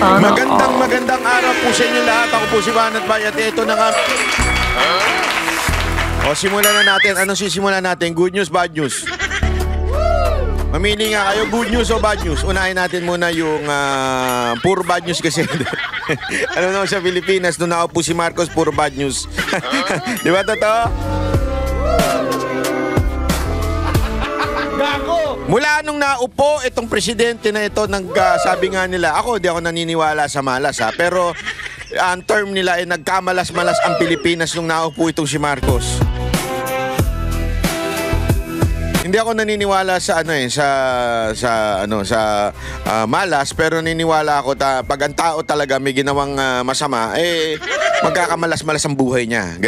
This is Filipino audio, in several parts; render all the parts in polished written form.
Magandang araw po sa inyo lahat. Ako po si Banat Bayat. Ito na nga. O, simulan na natin. Anong sisimulan natin? Good news, bad news? Mamili nga kayo, good news o bad news? Unahin natin muna yung puro bad news kasi. Ano naman sa Pilipinas, doon nakaupo si Marcos, puro bad news. Di ba totoo? Mula nung naupo itong presidente na ito, sabi nga nila, di ako naniniwala sa malas pero ang term nila ay nagkamalas-malas ang Pilipinas nung naupo itong si Marcos. Hindi ako naniniwala sa malas, pero naniniwala ako pag ang tao talaga may ginawang masama, magkakamalas-malas ang buhay niya.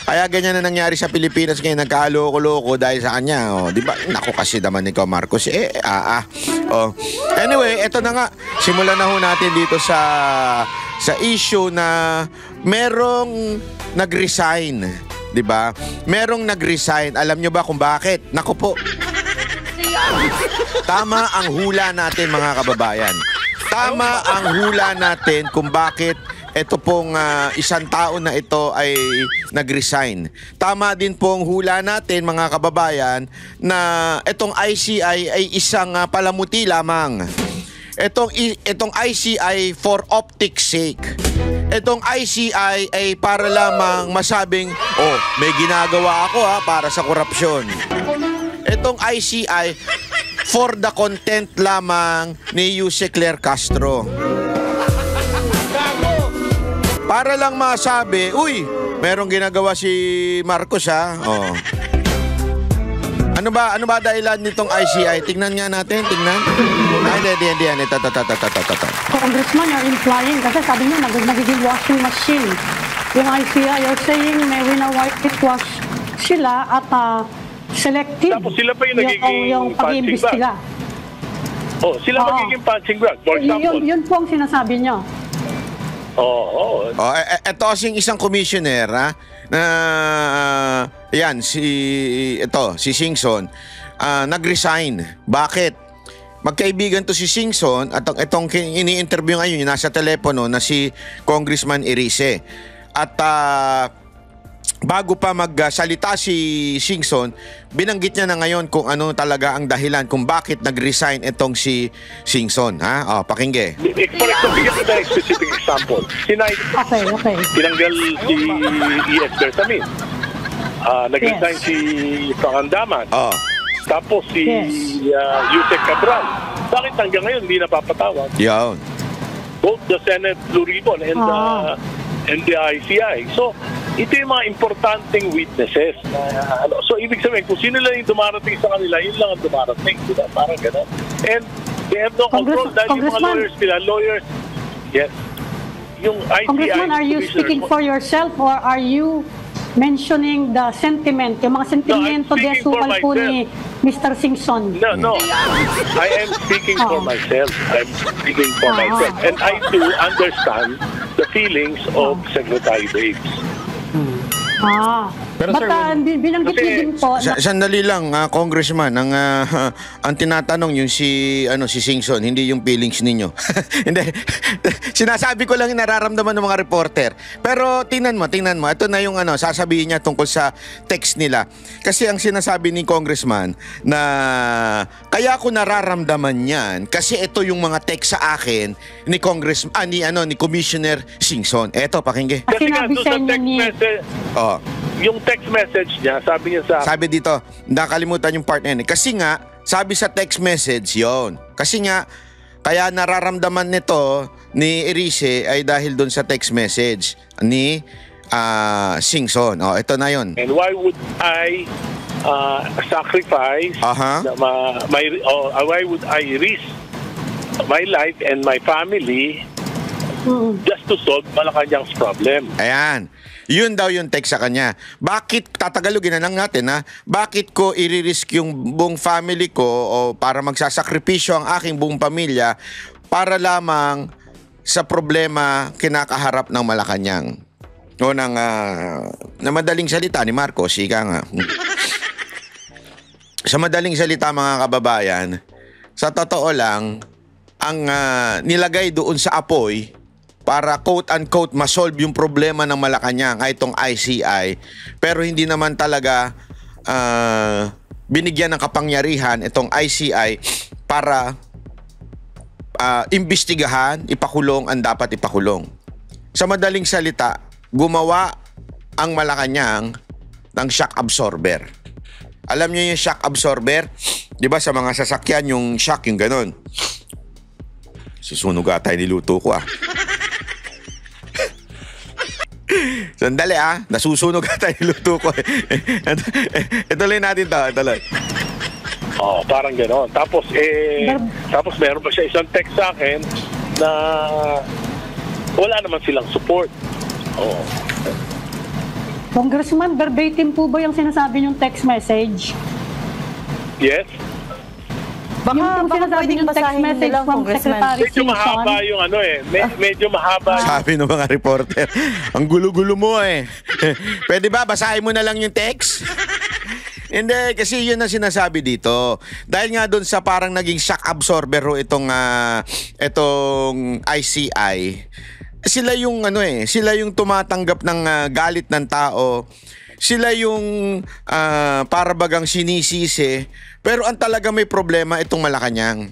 Kaya ganyan na nangyari sa Pilipinas ngayon, nagkaloko-loko dahil sa kanya. Di ba? Naku kasi naman ni Marcos. Anyway, eto na nga. Simulan na ho natin dito sa issue na merong nag-resign. Diba? Merong nag-resign. Alam nyo ba kung bakit? Naku po. Tama ang hula natin, mga kababayan. Tama ang hula natin kung bakit ito pong isang tao na ito ay nag-resign. Tama din pong hula natin, mga kababayan, na itong ICI ay isang palamuti lamang. Itong ICI for optics sake. Itong ICI ay para lamang masabing, may ginagawa ako para sa korupsyon. Itong ICI for the content lamang ni Jose Claire Castro. Para lang masabi, merong ginagawa si Marcos Ano ba dahilan nitong ICI? Tingnan nga natin, tingnan. Hindi. Ito. Congressman, you're implying kasi sabi niya nagiging washing machine. Yung ICI, you're saying may whitewash sila at selective. Tapos sila pa yung nagiging punching bag. Sila magiging punching bag. For example. Yun po ang sinasabi niya. Ito kasing isang commissioner, si Singson, nag-resign. Bakit? Magkaibigan to si Singson at itong ini-interview ngayon, nasa telepono na si Congressman Erice. At bago pa magsalita si Singson, binanggit niya na ngayon kung ano talaga ang dahilan kung bakit nag-resign itong si Singson. Pakingge. For example, bigyan kita ng specific example. Okay. Tinanggal si E.S. Bersamin. Nag-resign si Pangandaman. Tapos si Yusek Cabral. Bakit hanggang ngayon hindi napapatawag? Yan. Both the Senate Blue Ribbon and the ICI. So, ito yung mga importanteng witnesses. So, ibig sabihin, kung sino lang yung dumarating sa kanila, yun lang ang dumarating. Diba? Parang gano'n. And they have no control dahil yung mga lawyers, yes. Yung ICI... Congressman, are you speaking for yourself or are you mentioning the sentiment, yung mga sentimento de sukal po ni Mr. Singson? No. I am speaking for myself. I'm speaking for myself. And I do understand the feelings of Secretary Daves. Pero binanggit niyo din po. Sandali lang, Congressman, ang tinatanong yung si Singson, hindi yung feelings ninyo. Hindi. Sinasabi ko lang yung nararamdaman ng mga reporter. Pero tingnan mo. Ito na yung sasabihin niya tungkol sa text nila. Kasi ang sinasabi ni Congressman na kaya ko nararamdaman yan kasi ito yung mga text sa akin ni ni Commissioner Singson. Eto, pakingge. Kasi nga doon sa text message. Yung text message niya, sabi niya Sabi dito, nakalimutan yung part na yun. Kasi nga, sabi sa text message yon. Kasi nga, kaya nararamdaman nito ni Erice ay dahil doon sa text message ni Singson. Ito na yon. And why would I sacrifice why would I risk my life and my family just to solve Malacanang's problem? Ayan. Yun daw yung text sa kanya. Bakit, tatagalogin na lang natin bakit ko i-risk yung buong family ko o para magsasakripisyo ang aking buong pamilya para lamang sa problema kinakaharap ng Malacanang? O na madaling salita ni Marcos, ika nga. Sa madaling salita, mga kababayan, sa totoo lang, ang nilagay doon sa apoy para quote-unquote masolve yung problema ng Malacanang ay itong ICI, pero hindi naman talaga binigyan ng kapangyarihan itong ICI para imbestigahan, ipakulong ang dapat ipakulong. Sa madaling salita, gumawa ang Malacanang ng shock absorber. Alam niyo yung shock absorber? Di ba sa mga sasakyan yung shock, yung ganon. Susunog ata yung niluto ko Sandali nasusunog ata yung niluto ko Ituloy natin to, ituloy. Parang gano'n. Tapos meron pa siya isang text sa akin na wala naman silang support. Congressman, verbatim po ba yung sinasabi niyong text message? Yes. Baka pwedeng basahin nila, Congressman. Medyo mahaba yung medyo mahaba. Sabi ng mga reporter, ang gulo-gulo mo Pwede ba basahin mo na lang yung text? Hindi, kasi yun ang sinasabi dito. Dahil nga doon sa parang naging shock absorber itong ICI, sila yung sila yung tumatanggap ng galit ng tao. Sila yung para bagang sinisisi. Pero ang talaga may problema itong Malacanang.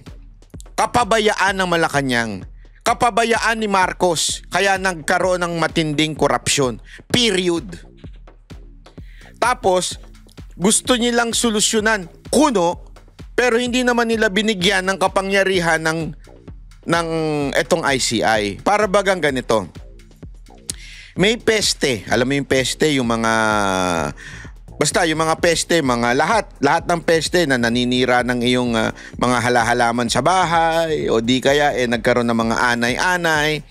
Kapabayaan ng Malacanang. Kapabayaan ni Marcos. Kaya nagkaroon ng matinding korupsyon. Period. Tapos, gusto nilang solusyonan kuno, pero hindi naman nila binigyan ng kapangyarihan ng etong ICI. Para bagang ganito. May peste. Alam mo yung peste, yung mga peste, lahat ng peste na naninira ng iyong mga halaman sa bahay o di kaya nagkaroon ng mga anay-anay.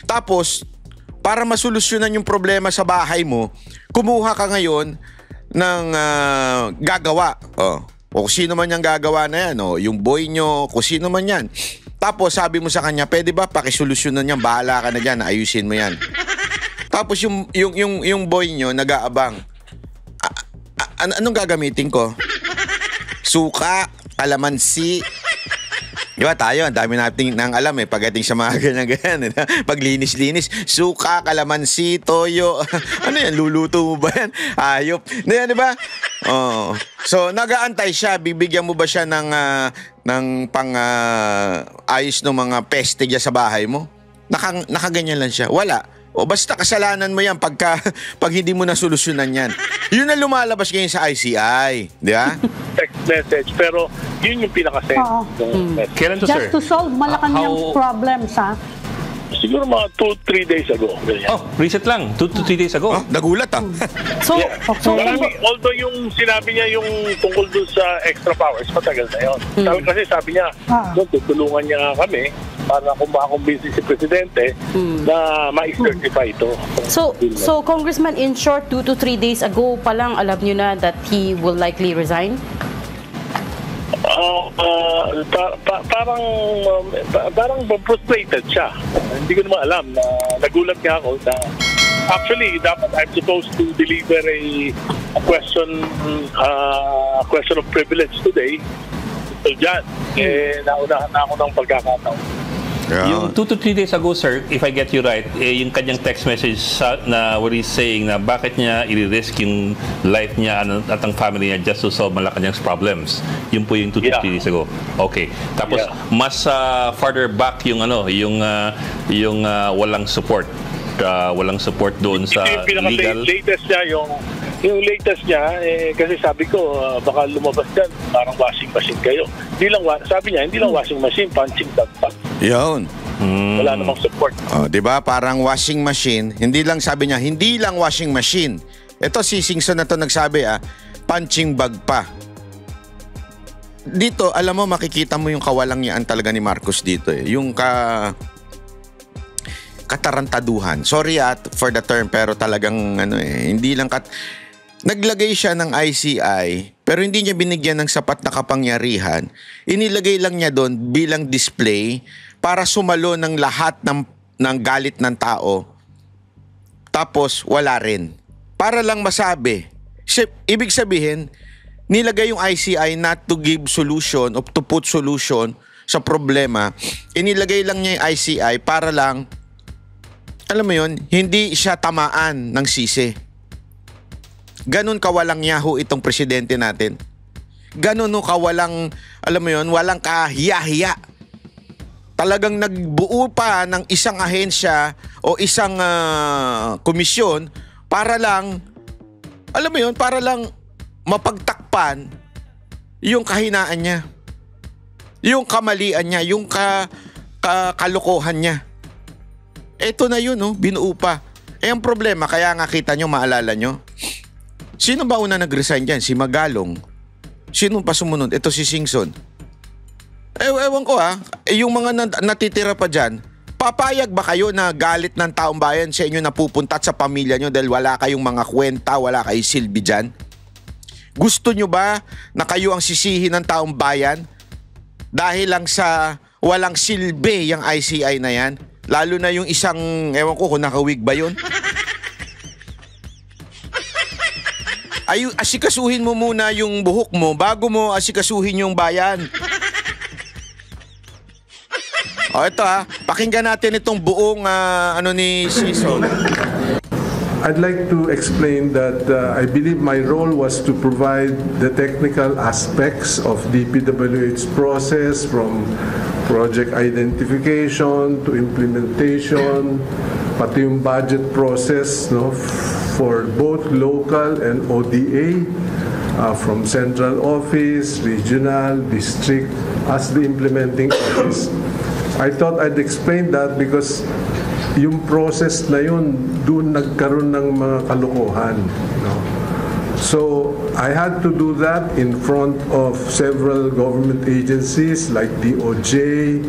Tapos, para masolusyonan yung problema sa bahay mo, kumuha ka ngayon ng gagawa. O sino man yung gagawa na yan, yung boy nyo, kung sino man yan. Tapos sabi mo sa kanya, pwede ba pakisolusyonan yan, bahala ka na dyan, ayusin mo yan. Tapos yung boy nyo nag-aabang. Anong gagamitin ko? Suka, kalamansi. Di ba tayo, ang dami natin nang alam pagdating sa mga ganyan. Paglinis-linis, suka, kalamansi, toyo. Ano yan, luluto mo ba yan? Ayop. Di ba? So, nag-aantay siya. Bibigyan mo ba siya ng ayos ng mga peste dyan sa bahay mo? Nakaganyan lang siya. Wala. O basta kasalanan mo yan pag hindi mo nasolusyonan yan. Yun na lumalabas ngayon sa ICI. Di ba? Text message. Pero yun yung pinaka-send. Kailan to, sir? Just to solve Malacanang's problems, Siguro mga 2-3 days ago. Ganyan. Recent lang. 2 to 3 days ago. Nagulat So, Although yung sinabi niya yung tungkol dun sa extra powers, matagal na yun. Kasi sabi niya, tutulungan niya kami para kumakumbinsi si Presidente na ma-certify ito. So, Congressman, in short, 2 to 3 days ago pa lang, alam niyo na that he will likely resign? Parang frustrated siya. Hindi ko naman alam. Nagulat nga ako na actually dapat I'm supposed to deliver a question of privilege today. So dyan, naunahan na ako ng pagkakataon. Yung 2 to 3 days ago, sir, if I get you right, yung kanyang text message na where he's saying na bakit niya i-risk yung life niya at ang family niya just to solve Malacanang's problems. Yun po yung 2 to 3 days ago. Okay. Tapos, mas farther back yung walang support. Walang support doon sa legal. Yung latest niya, kasi sabi ko, baka lumabas dyan, parang washing machine kayo. Sabi niya, hindi lang washing machine, punching bag pa. Yun. Wala namang support. Diba? Parang washing machine. Hindi lang, sabi niya, hindi lang washing machine. Ito si Singson na to nagsabi, punching bag pa. Dito, alam mo, makikita mo yung kawalangyaan talaga ni Marcos dito. Yung katarantaduhan. Sorry for the term, pero talagang hindi lang naglagay siya ng ICI, pero hindi niya binigyan ng sapat na kapangyarihan. Inilagay lang niya doon bilang display para sumalo ng lahat ng galit ng tao. Tapos wala rin. Para lang masabi. Ibig sabihin, nilagay yung ICI not to give solution or to put solution sa problema, inilagay lang niya yung ICI para lang, alam mo yun, hindi siya tamaan ng sisi. Ganun kawalang yaho itong presidente natin. Ganun kawalang, alam mo yun, walang kahiya-hiya. Talagang nagbuo pa ng isang ahensya o isang komisyon para lang, alam mo yun, para lang mapagtakpan yung kahinaan niya. Yung kamalian niya, yung kalokohan niya. Eto na yun, binuo pa. Ang problema, kaya nga kita nyo, maalala nyo, sino ba una nag-resign dyan? Si Magalong. Sino pa sumunod? Ito si Singson. Ewan ko yung mga natitira pa dyan, papayag ba kayo na galit ng taong bayan sa inyo napupunta at sa pamilya nyo dahil wala kayong mga kwenta, wala kayong silbi dyan? Gusto nyo ba na kayo ang sisihin ng taong bayan dahil lang sa walang silbi yung ICI na yan? Lalo na yung isang, ewan ko kung nakawig ba yun? Asikasuhin mo muna yung buhok mo bago mo asikasuhin yung bayan. Ito pakinggan natin itong buong ni Sison. I'd like to explain that I believe my role was to provide the technical aspects of DPWH process from project identification to implementation, pati yung budget process for both local and ODA, from central office, regional, district, as the implementing office. I thought I'd explain that because yung process na yun, doon nagkaroon ng mga kalokohan. So I had to do that in front of several government agencies like DOJ,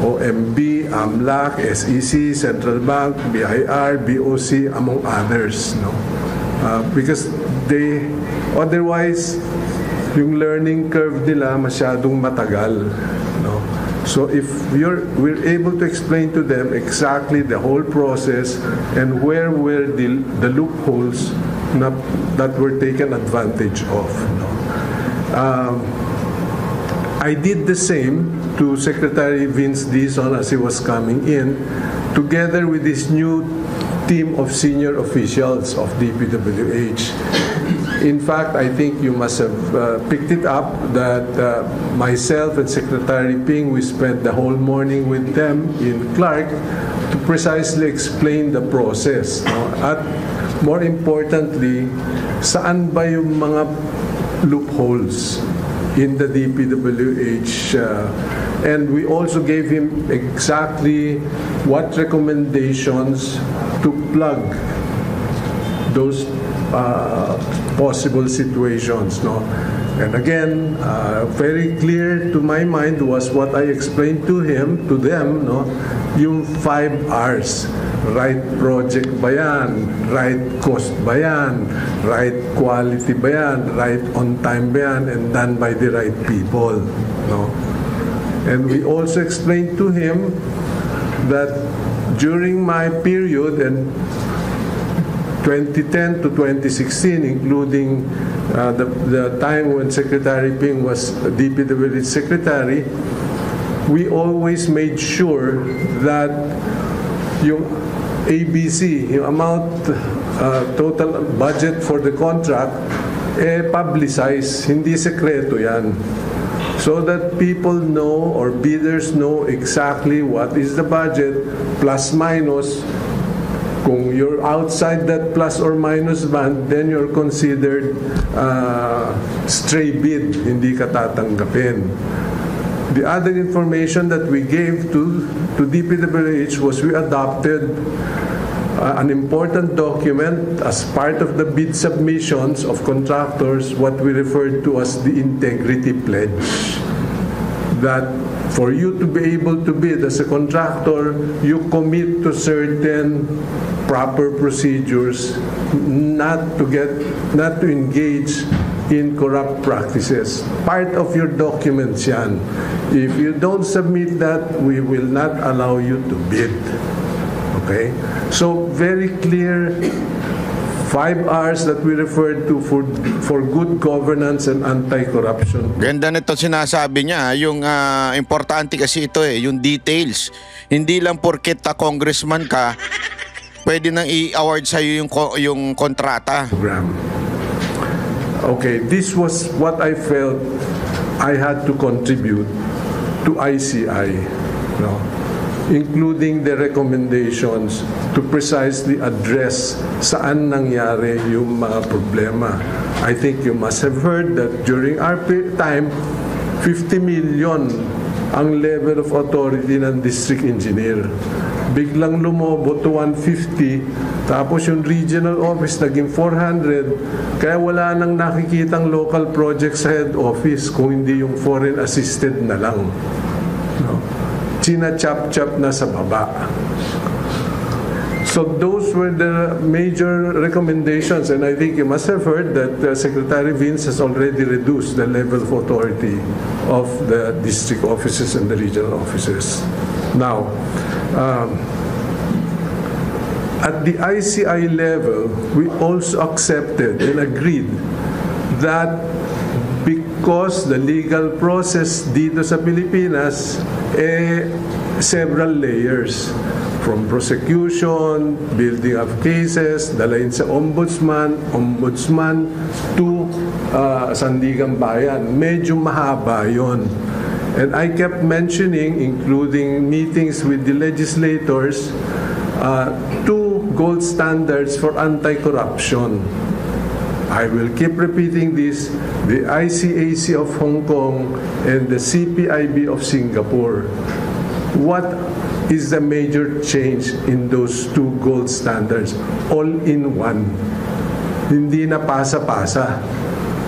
OMB, AMLAC, SEC, Central Bank, BIR, BOC, among others. Because they, otherwise, yung learning curve nila masyadong matagal. So if we're able to explain to them exactly the whole process and where were the loopholes that were taken advantage of. I did the same to Secretary Vince Dizon as he was coming in, together with this new team of senior officials of DPWH. In fact, I think you must have picked it up that myself and Secretary Ping, we spent the whole morning with them in Clark to precisely explain the process. At more importantly, saan ba yung mga loopholes in the DPWH, and we also gave him exactly what recommendations to plug those possible situations. And again, very clear to my mind was what I explained to them, yung 5 R's. Right project ba yan? Right cost ba yan? Right quality ba yan? Right on time ba yan? And done by the right people. And we also explained to him that during my period and 2010 to 2016, including the time when Secretary Ping was DPWH Secretary, we always made sure that yung ABC, yung amount, total budget for the contract, publicize, hindi sekreto yan. So that people know or bidders know exactly what is the budget, plus minus. Kung you're outside that plus or minus band, then you're considered stray bid, hindi ka tatanggapin. The other information that we gave to DPWH was we adopted an important document as part of the bid submissions of contractors, what we referred to as the integrity pledge. That for you to be able to bid as a contractor, you commit to certain proper procedures, not to engage in corrupt practices. Part of your documents yan. If you don't submit that, we will not allow you to bid. Okay? So very clear 5 R's that we referred to for good governance and anti-corruption. Ganda nito sinasabi niya, yung importante kasi ito yung details. Hindi lang porket congressman ka, pwede nang i-award sa'yo yung kontrata. Program. Okay, this was what I felt I had to contribute to ICI, no? Including the recommendations to precisely address saan nangyari yung mga problema. I think you must have heard that during our time, 50 million ang level of authority ng district engineer. Biglang lumobo to 150, tapos yung regional office naging 400, kaya wala nang nakikitang local project sa head office kung hindi yung foreign assisted na lang. No? China-chap-chap na sa baba. So those were the major recommendations, and I think you must have heard that Secretary Vince has already reduced the level of authority of the district offices and the regional offices. Now, at the ICI level, we also accepted and agreed that because the legal process dito sa Pilipinas, several layers. From prosecution, building of cases, dalayin sa ombudsman to Sandigang Bayan. Medyo mahaba yon. And I kept mentioning, including meetings with the legislators, 2 gold standards for anti-corruption. I will keep repeating this, the ICAC of Hong Kong and the CPIB of Singapore. What is the major change in those 2 gold standards? All in one. Hindi na pasa-pasa.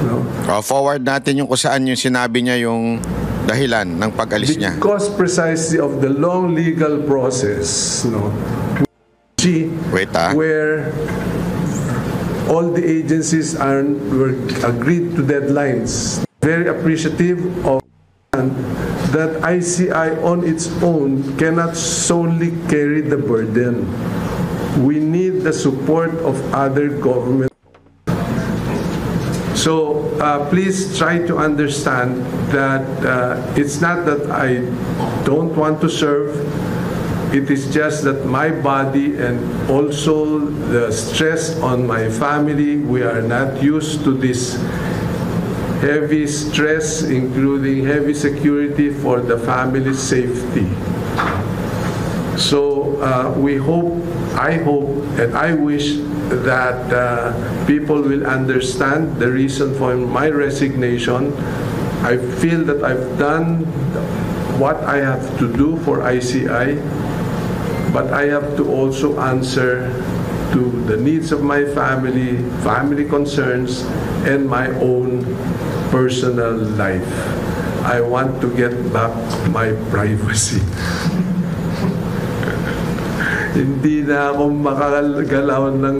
No? Forward natin yung kung saan yung sinabi niya yung dahilan ng pag-alis niya. Because precisely of the long legal process, no, where all the agencies were agreed to deadlines. Very appreciative of that ICI on its own cannot solely carry the burden. We need the support of other governments. So please try to understand that it's not that I don't want to serve. It is just that my body and also the stress on my family, we are not used to this heavy stress, including heavy security for the family's safety. So I hope, and I wish that people will understand the reason for my resignation. I feel that I've done what I have to do for ICI, but I have to also answer to the needs of my family concerns, and my own personal life. I want to get back my privacy. Hindi na ako makagalaw ng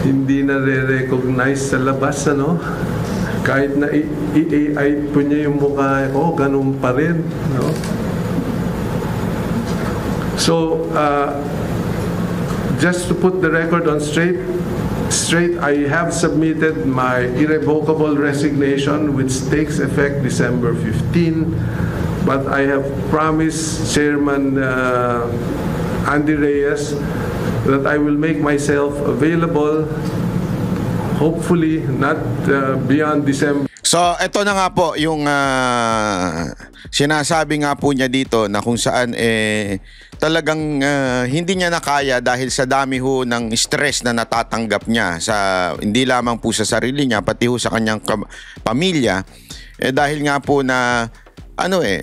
hindi na re-recognize sa labas, ano? Kahit na i-AI po niya yung mukha, ganun pa rin, no? So, just to put the record on straight, I have submitted my irrevocable resignation, which takes effect December 15. But I have promised Chairman Andy Reyes that I will make myself available, hopefully not beyond December. So, ito na nga po yung sinasabi nga po niya dito na kung saan talagang hindi niya nakaya dahil sa dami ho ng stress na natatanggap niya sa hindi lamang po sa sarili niya pati ho sa kanyang pamilya dahil nga po na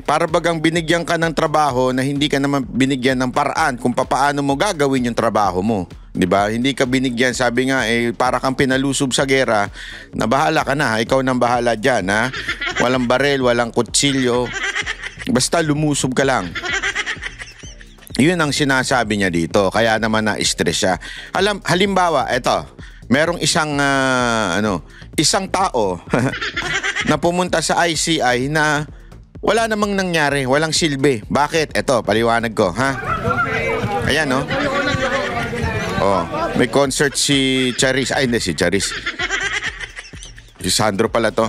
para bagang binigyan ka ng trabaho na hindi ka naman binigyan ng paraan kung paano mo gagawin yung trabaho mo. 'Di ba? Hindi ka binigyan, sabi nga para kang pinalusob sa gera, na bahala ka na, ikaw nang bahala diyan, ha. Walang barel, walang kutsilyo. Basta lumusob ka lang. 'Yun ang sinasabi niya dito, kaya naman na-stress siya. Halimbawa, eto, merong isang tao na pumunta sa ICI na wala namang nangyari, walang silbi. Bakit? Eto, paliwanag ko, ha? Ayan, no? Oh, may concert si Charis. Ay, hindi si Charis. Si Sandro pala to.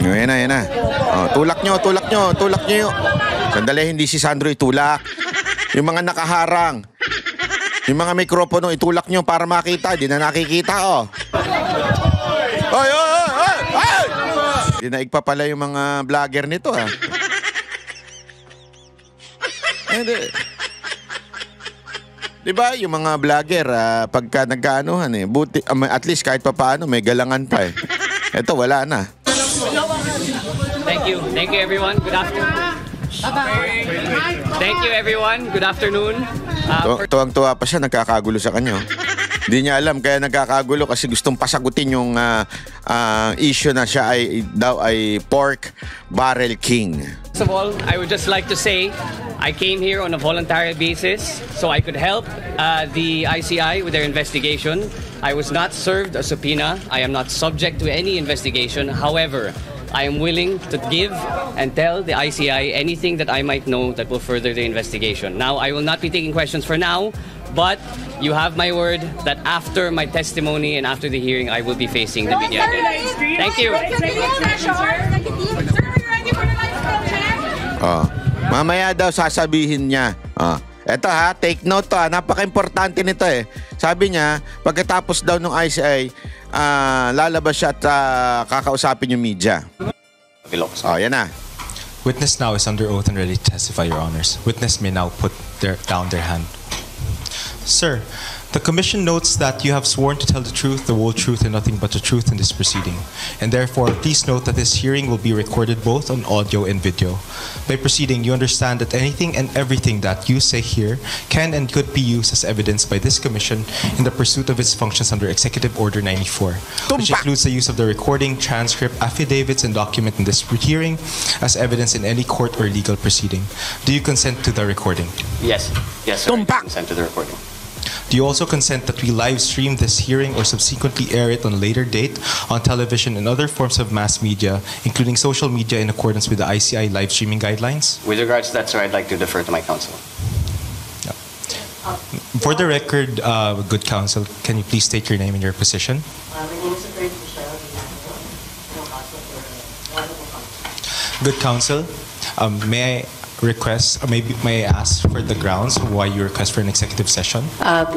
Yan na. Oh, tulak nyo. Sandali, hindi si Sandro itulak. Yung mga nakaharang. Yung mga mikropono, itulak nyo para makita. Di na nakikita, oh. Oy! Dinaig pa pala yung mga vlogger nito, ah. Diba, yung mga vlogger, pagka nagkaanuhan buti, at least kahit papaano, may galangan pa Ito, wala na. Thank you everyone. Good afternoon. Thank you everyone. Good afternoon. Tuwang-tuwa pa siya, nagkakagulo sa kanya. Hindi niya alam, kaya nagkakagulo kasi gustong pasagutin yung issue na siya ay pork barrel king. First of all, I would just like to say I came here on a voluntary basis so I could help the ICI with their investigation. I was not served a subpoena. I am not subject to any investigation. However, I am willing to give and tell the ICI anything that I might know that will further the investigation. Now, I will not be taking questions for now, but you have my word that after my testimony and after the hearing, I will be facing the media again. Thank you. Mamaya daw sasabihin niya. Eto take note to napaka-importante nito Sabi niya, pagkatapos daw ng ICI, lalabas siya at kakausapin yung media. Yan na. Witness now is under oath and ready to testify, Your Honors. Witness may now put down their hand. Sir, the Commission notes that you have sworn to tell the truth, the whole truth, and nothing but the truth in this proceeding. And therefore, please note that this hearing will be recorded both on audio and video. By proceeding, you understand that anything and everything that you say here can and could be used as evidence by this Commission in the pursuit of its functions under Executive Order 94, which includes the use of the recording, transcript, affidavits, and document in this hearing as evidence in any court or legal proceeding. Do you consent to the recording? Yes, sir. I consent to the recording. Do you also consent that we live stream this hearing or subsequently air it on a later date on television and other forms of mass media, including social media, in accordance with the ICI live streaming guidelines? With regards to that, sir, I'd like to defer to my counsel. For the record, good counsel, can you please state your name and your position? My name is Attorney Michelle Di Good counsel, may I request, may I ask for the grounds why you request for an executive session?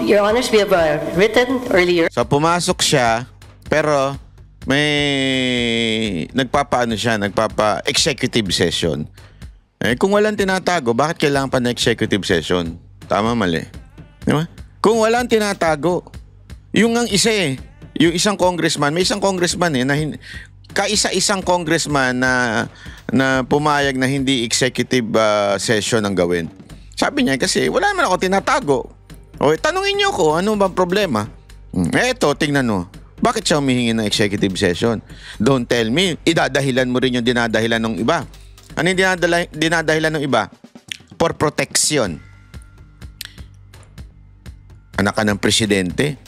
Your Honors, we have written earlier. So pumasok siya, pero may nagpapa-executive session. Kung walang tinatago, bakit kailangan pa na executive session? Tama, mali. Di ba? Kung walang tinatago, yung ang isa yung isang congressman, may isang congressman na kaisa-isang congressman na pumayag na hindi executive session ang gawin. Sabi niya kasi wala naman ako tinatago. O tanungin niyo ko, ano bang problema? Eto, tingnan mo. Bakit siya humihingi ng executive session? Don't tell me, idadahilan mo rin yung dinadahilan ng iba. Ano yung dinadahilan ng iba? For protection. Anak ka ng presidente.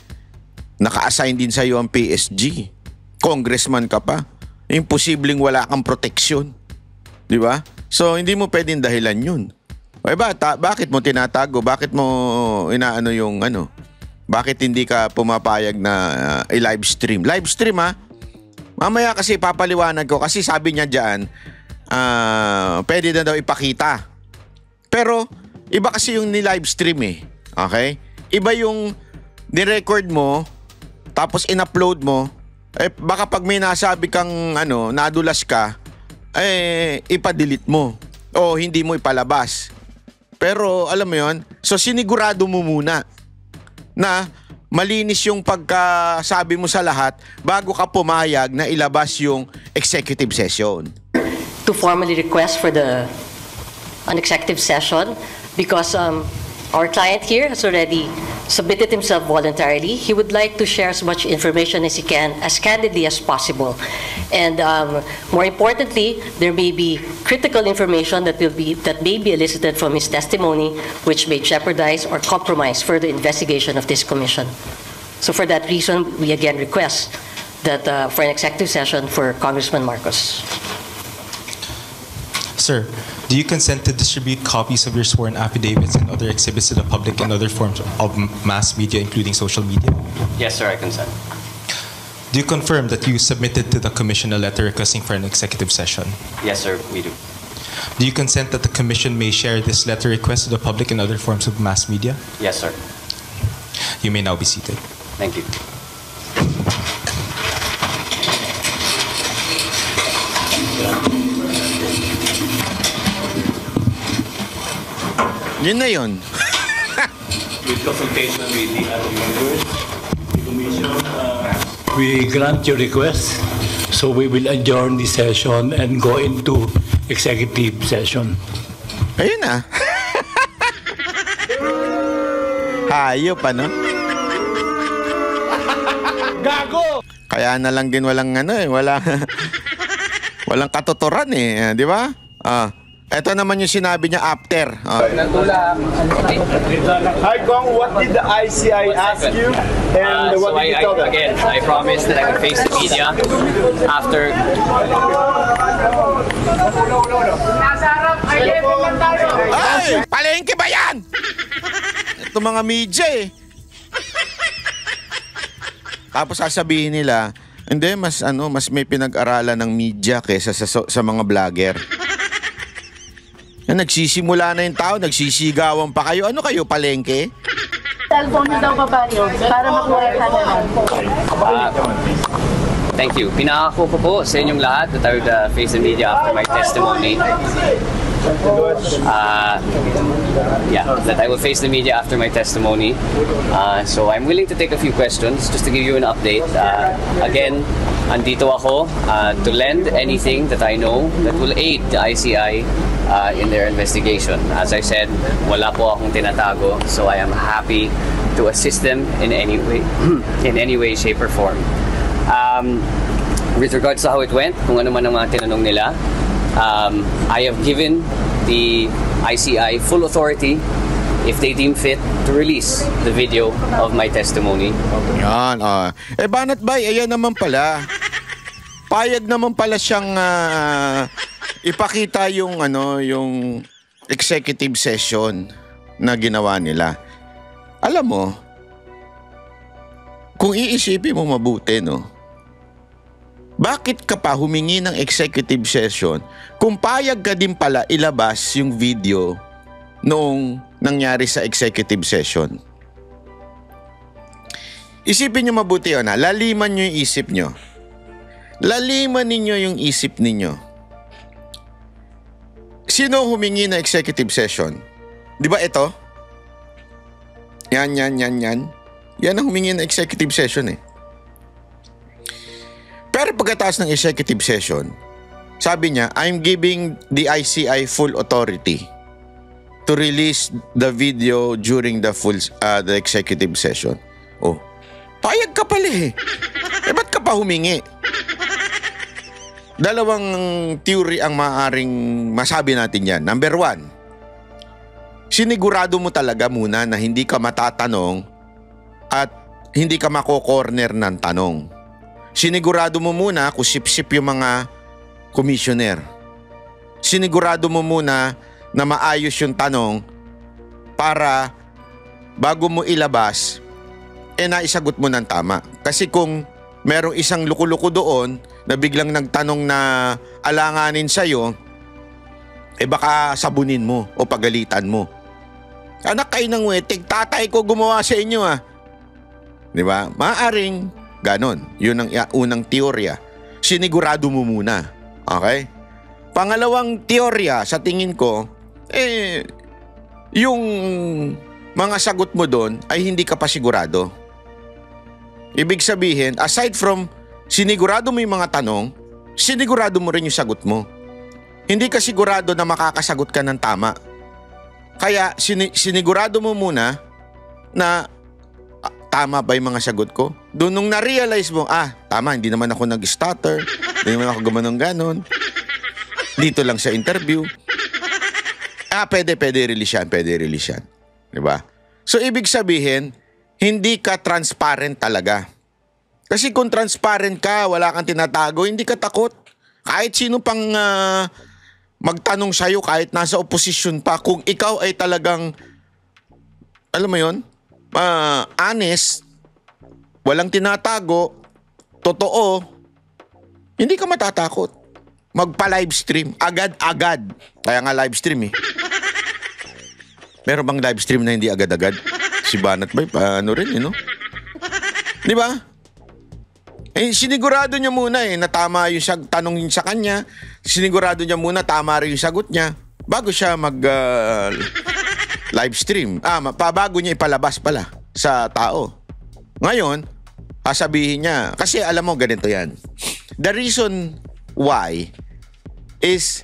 Naka-assign din sa'yo ang PSG. Congressman ka pa. Imposibleng wala kang proteksyon. Di ba? So, hindi mo pwedeng dahilan yun. O bata, bakit mo tinatago? Bakit mo inaano yung ano? Bakit hindi ka pumapayag na i-live stream? Live stream Mamaya kasi papaliwanag ko. Kasi sabi niya dyan, pwede na daw ipakita. Pero, iba kasi yung ni-live stream Okay? Iba yung ni-record mo, tapos in-upload mo, baka pag may nasabi kang nadulas ka, ipa-delete mo o hindi mo ipalabas. Pero alam mo yon, so sinigurado mo muna na malinis yung pagkasabi mo sa lahat bago ka pumayag na ilabas yung executive session. To formally request for an executive session because our client here has already submitted himself voluntarily. He would like to share as much information as he can, as candidly as possible. And more importantly, there may be critical information that may be elicited from his testimony, which may jeopardize or compromise further investigation of this commission. So for that reason, we again request that for an executive session for Congressman Marcos. Sir, Do you consent to distribute copies of your sworn affidavits and other exhibits to the public and other forms of mass media, including social media? Yes, sir, I consent. Do you confirm that you submitted to the Commission a letter requesting for an executive session? Yes, sir, we do. Do you consent that the Commission may share this letter request to the public and other forms of mass media? Yes, sir. You may now be seated. Thank you. Yun na yun. With consultation with the other members, the Commission, we grant your request, so we will adjourn the session and go into executive session. Ayun na. Hayop, ano? Gago! Kaya na lang din walang walang katuturan eh, di ba? Ito naman yung sinabi niya after. Hi Gong, what did the ICI ask you? And what did you tell them? Again, I promised that I would face the media after... Ay! Palengke ba yan? Ito mga media eh. Tapos sasabihin nila, hindi, mas may pinag-aralan ng media kaysa sa mga vlogger. Nagsisimula na yung tao, nagsisigawan pa kayo. Ano kayo, palengke? Cellphone niyo daw ba yun? Para makuha na lang. Thank you. Pinangako ko po sa inyong lahat that I would face the media after my testimony. That I will face the media after my testimony. So I'm willing to take a few questions just to give you an update. Again, andito ako to lend anything that I know that will aid the ICI in their investigation. As I said, wala po akong tinatago, so I am happy to assist them in any way, shape, or form. With regards to how it went, kung ano man ang mga tinanong nila, I have given the ICI full authority if they deem fit to release the video of my testimony. Yan, Banat Bay, ayan naman pala. Payag naman pala siyang ipakita yung yung executive session na ginawa nila. Alam mo, kung iisipin mo mabuti, bakit ka pa humingi ng executive session kung payag ka din pala ilabas yung video noong nangyari sa executive session? Isipin nyo mabuti yun, laliman nyo yung isip nyo. Laliman ninyo yung isip ninyo. Sino humingi ng executive session? Di ba ito? Yan. Yan ang humingi ng executive session eh. Pero pagkatapos ng executive session, sabi niya, I'm giving the ICI full authority to release the video during the executive session. Oh, payag ka pala eh. Ba't ka pa humingi? Dalawang theory ang maaaring masabi natin yan. Number 1, sinigurado mo talaga muna na hindi ka matatanong at hindi ka mako-corner ng tanong. Sinigurado mo muna kung sip-sip yung mga commissioner. Sinigurado mo muna na maayos yung tanong para bago mo ilabas, naisagot mo ng tama. Kasi kung merong isang luko-luko doon na biglang nagtanong na alanganin sa'yo, baka sabunin mo o pagalitan mo. Anak kayo ng wetig, tatay ko gumawa sa inyo Di ba? Maaring ganon. Yun ang unang teorya. Sinigurado mo muna. Okay? Pangalawang teorya, sa tingin ko, yung mga sagot mo doon ay hindi ka pa sigurado. Ibig sabihin, aside from sinigurado mo yung mga tanong, sinigurado mo rin yung sagot mo. Hindi ka sigurado na makakasagot ka ng tama. Kaya sinigurado mo muna na tama ba yung mga sagot ko? Doon nung na-realize mo, tama, hindi naman ako nag-stutter, hindi naman ako ganon. Dito lang sa interview. Pwede release yan. Diba? So, ibig sabihin, hindi ka transparent talaga. Kasi kung transparent ka, wala kang tinatago, hindi ka takot. Kahit sino pang magtanong sa'yo kahit nasa oposisyon pa kung ikaw ay talagang, alam mo yun, honest, walang tinatago, totoo, hindi ka matatakot. Magpa-livestream. Agad-agad. Kaya nga livestream eh. Meron bang livestream na hindi agad-agad? Si Banat ba? Paano rin, no? Di ba? Eh, sinigurado niya muna na tama yung tanong sa kanya. Sinigurado niya muna tama rin yung sagot niya bago siya livestream. Bago niya ipalabas pala sa tao. Ngayon, sabihin niya, kasi alam mo ganito yan. The reason why is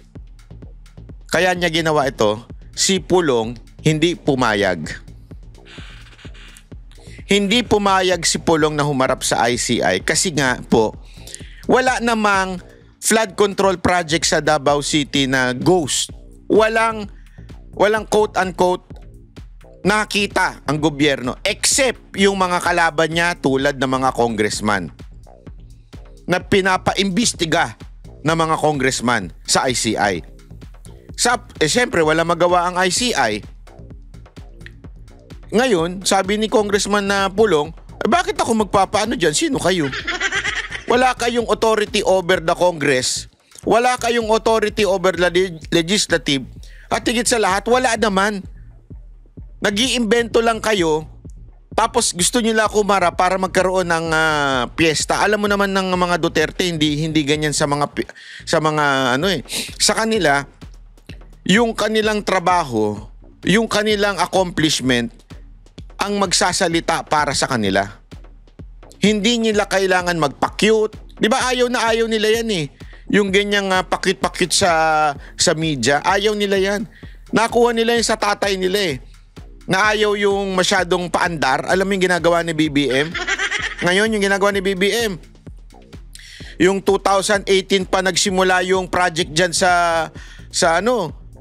kaya niya ginawa ito, si Pulong hindi pumayag. Hindi pumayag si Pulong na humarap sa ICI kasi nga po, wala namang flood control project sa Davao City na ghost. Walang quote-unquote nakita ang gobyerno except yung mga kalaban niya tulad ng mga congressman na pinapaimbestiga ng mga congressman sa ICI. Siyempre, wala magawa ang ICI. Ngayon, sabi ni Congressman na Pulong, bakit ako magpapaano dyan? Sino kayo? Wala kayong authority over the Congress. Wala kayong authority over the legislative. At higit sa lahat, wala naman. Nag-iimbento lang kayo. Tapos gusto nyo lang kumara para magkaroon ng piyesta. Alam mo naman ng mga Duterte, hindi ganyan sa kanila, yung kanilang trabaho, yung kanilang accomplishment, ang magsasalita para sa kanila. Hindi nila kailangan magpa-cute. Di ba ayaw nila yan eh. Yung ganyang pakit-pakit sa media, ayaw nila yan. Nakuha nila yan sa tatay nila eh. Na ayaw yung masyadong paandar. Alam mo yung ginagawa ni BBM? Ngayon yung ginagawa ni BBM. Yung 2018 pa nagsimula yung project dyan sa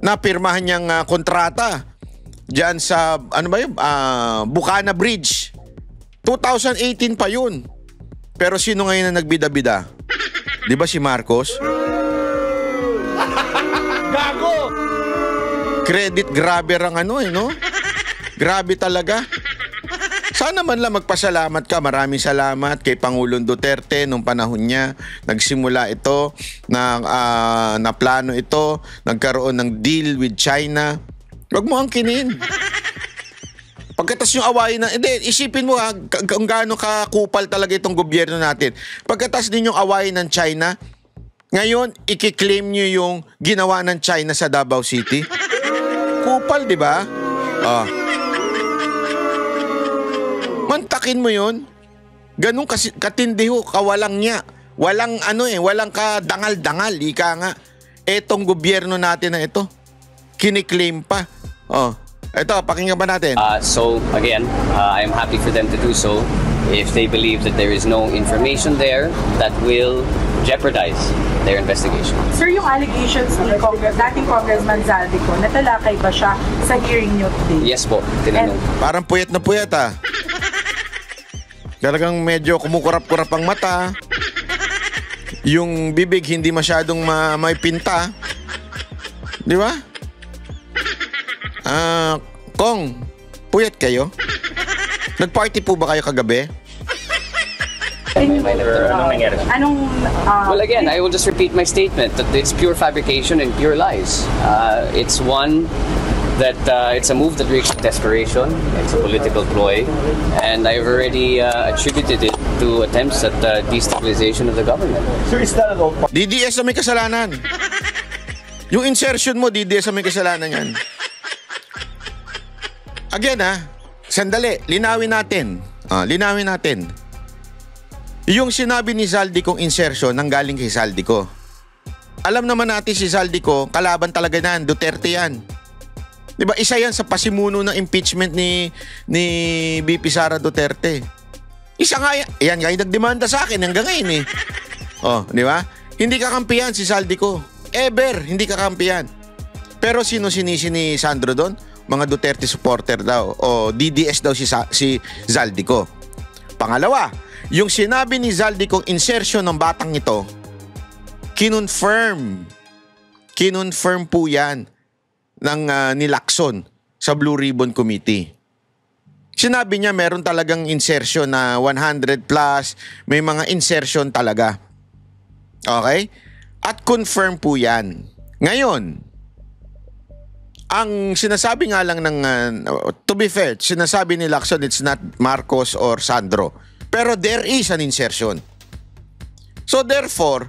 napirmahan niyang kontrata. Diyan sa, Bukana Bridge. 2018 pa yun. Pero sino ngayon na nagbida-bida? Di ba si Marcos? Gago! Credit grabber ang no? Grabe talaga. Sana man lang magpasalamat ka. Maraming salamat kay Pangulong Duterte nung panahon niya. Nagsimula ito, na plano ito, nagkaroon ng deal with China. Huwag mo angkinin. Pagkatas yung awayin na, isipin mo kung gaano kakupal talaga itong gobyerno natin. Pagkatas din yung awayin ng China, ngayon, ikiklaim nyo yung ginawa ng China sa Davao City. Kupal, di ba? Mantakin mo yun. Ganun katindi ho, kawalang niya. Walang walang kadangal-dangal. Ika nga, etong gobyerno natin na ito, kiniklaim pa. Ito, pakinggan ba natin? So, again, I'm happy for them to do so if they believe that there is no information there that will jeopardize their investigation. Sir, yung allegations ni dating Congressman Zaldico, natalakay ba siya sa hearing niyo today? Yes po, tinanong. Parang puyat na puyat Talagang medyo kumukurap-kurap ang mata. Yung bibig hindi masyadong may pinta. Di ba? Kong, puyat kayo? Nag-party po ba kayo kagabi? Well, again, I will just repeat my statement that it's pure fabrication and pure lies. It's one that it's a move that reeks of desperation. It's a political ploy, and I've already attributed it to attempts at destabilization of the government. Sir, is that at all? DDS na may kasalanan. Yung insertion mo, DDS na may kasalanan yan. Again sandali, linawin natin. Yung sinabi ni Zaldico insertion nanggaling kay Zaldico. Alam naman natin si Zaldico, kalaban talaga nan, Duterte yan. Diba, isa yan sa pasimuno ng impeachment ni BP Sara Duterte. Isa nga yan nga yung nagdemanda sa akin hanggang ngayon eh. Di ba? Hindi kakampiyan si Zaldico. Ever, hindi kakampiyan. Pero sino sinisi ni Sandro doon? Mga Duterte supporter daw o DDS daw si Zaldico. Pangalawa, yung sinabi ni Zaldico insertion ng batang ito, kinonfirm kinonfirm po yan ng ni Lacson sa Blue Ribbon Committee. Sinabi niya meron talagang insertion na 100 plus, may mga insertion talaga. Okay? At confirm po yan. Ngayon, ang sinasabi nga lang ng, to be fair, sinasabi ni Lacson it's not Marcos or Sandro. Pero there is an insertion. So therefore,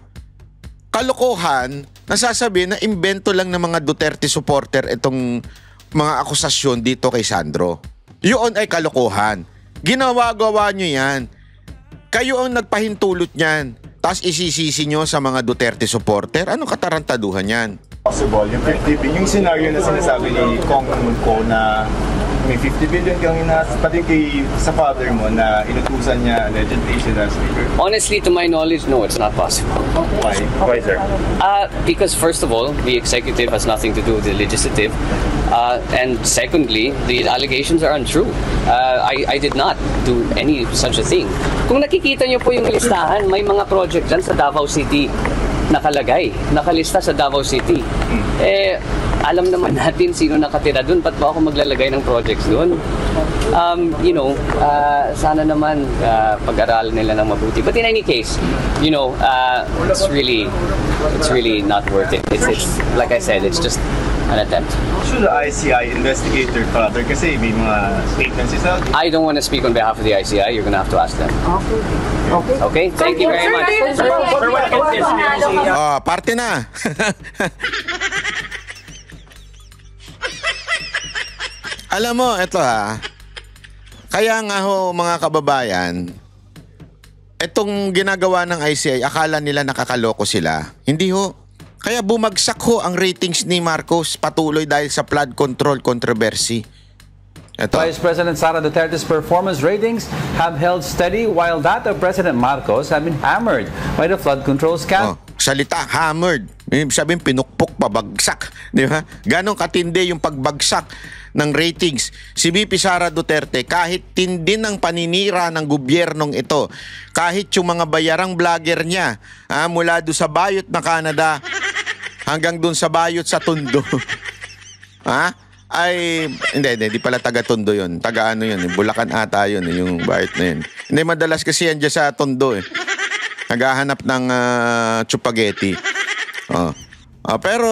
kalokohan, nasasabi na imbento lang ng mga Duterte supporter itong mga akusasyon dito kay Sandro. Yun ay kalokohan. Ginawa-gawa nyo yan. Kayo ang nagpahintulot niyan. Tapos isisisi nyo sa mga Duterte supporter. Anong katarantaduhan yan? Possible. Yung 50 billion, yung scenario na sinasabi ni Kong Munko na may 50 billion kang pati sa father mo na inutusan niya allegedly siya as speaker. Honestly, to my knowledge, no, it's not possible. Why? Why, sir? Because first of all, the executive has nothing to do with the legislative. And secondly, the allegations are untrue. I did not do any such a thing. Kung nakikita niyo po yung listahan, may mga project dyan sa Davao City nakalista sa Davao City. Alam naman natin sino nakatira doon, ba't ba ako maglalagay ng projects doon? Sana naman pag-aralan nila ng mabuti. But in any case, it's really not worth it. It's like I said, it's just an attempt. Should the ICI investigate their father? Kasi may mga statements isa. I don't want to speak on behalf of the ICI. You're gonna have to ask them. Okay? Thank you very much. Parte na. Alam mo, ito kaya nga ho mga kababayan, itong ginagawa ng ICI, akala nila nakakaloko sila. Hindi ho. Kaya bumagsak ho ang ratings ni Marcos patuloy dahil sa flood control controversy. Ito. Vice President Sara Duterte's performance ratings have held steady while that of President Marcos have been hammered by the flood control scandal. Salita, hammered. Sabihin, pinukpok, pabagsak. Di ba? Ganon katindi yung pagbagsak ng ratings. Si VP Sara Duterte, kahit tindi ng paninira ng gobyernong ito, kahit yung mga bayarang vlogger niya, mula doon sa bayot na Canada hanggang doon sa bayot sa Tondo, ay, hindi pala taga-Tondo yun. Taga-ano yun, Bulacan ata yun, yung bayot na yun. Hindi, madalas kasi yan dyan sa Tondo naghahanap ng chupageti. Pero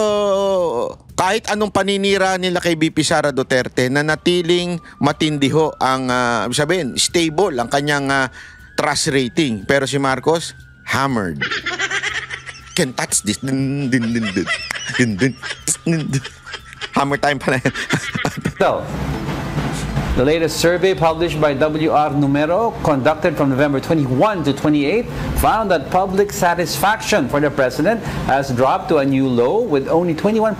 kahit anong paninira nila kay VP Sara Duterte, na natiling matindi ho ang, sabihin, stable ang kanyang trust rating. Pero si Marcos, hammered. Can't touch this. Hammer time pala. So, the latest survey published by WR Numero, conducted from November 21 to 28, found that public satisfaction for the president has dropped to a new low, with only 21%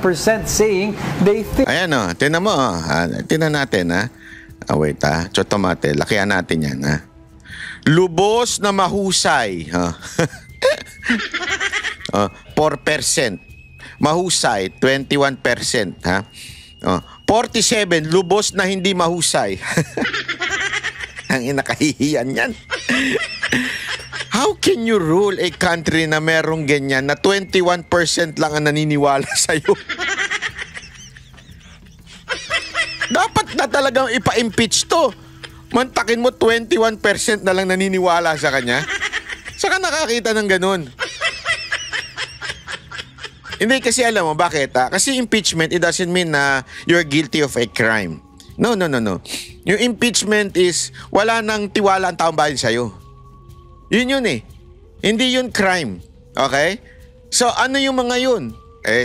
saying they think... Ayan tinan mo, tinan natin wait chotomate, lakihan natin yan lubos na mahusay 4%. Mahusay, 21%. 47, lubos na hindi mahusay. Ang inakahihiyan yan. How can you rule a country na merong ganyan na 21% lang ang naniniwala sa'yo? Dapat na talagang ipa-impeach to. Mantakin mo 21% na lang naniniwala sa kanya. Saka nakakita ng ganun. Hindi, kasi alam mo, bakit? Kasi impeachment, it doesn't mean na you're guilty of a crime. No. Yung impeachment is, wala nang tiwala ang taong bayan sa'yo. Yun Hindi yun crime. Okay? So, ano yung mga yun?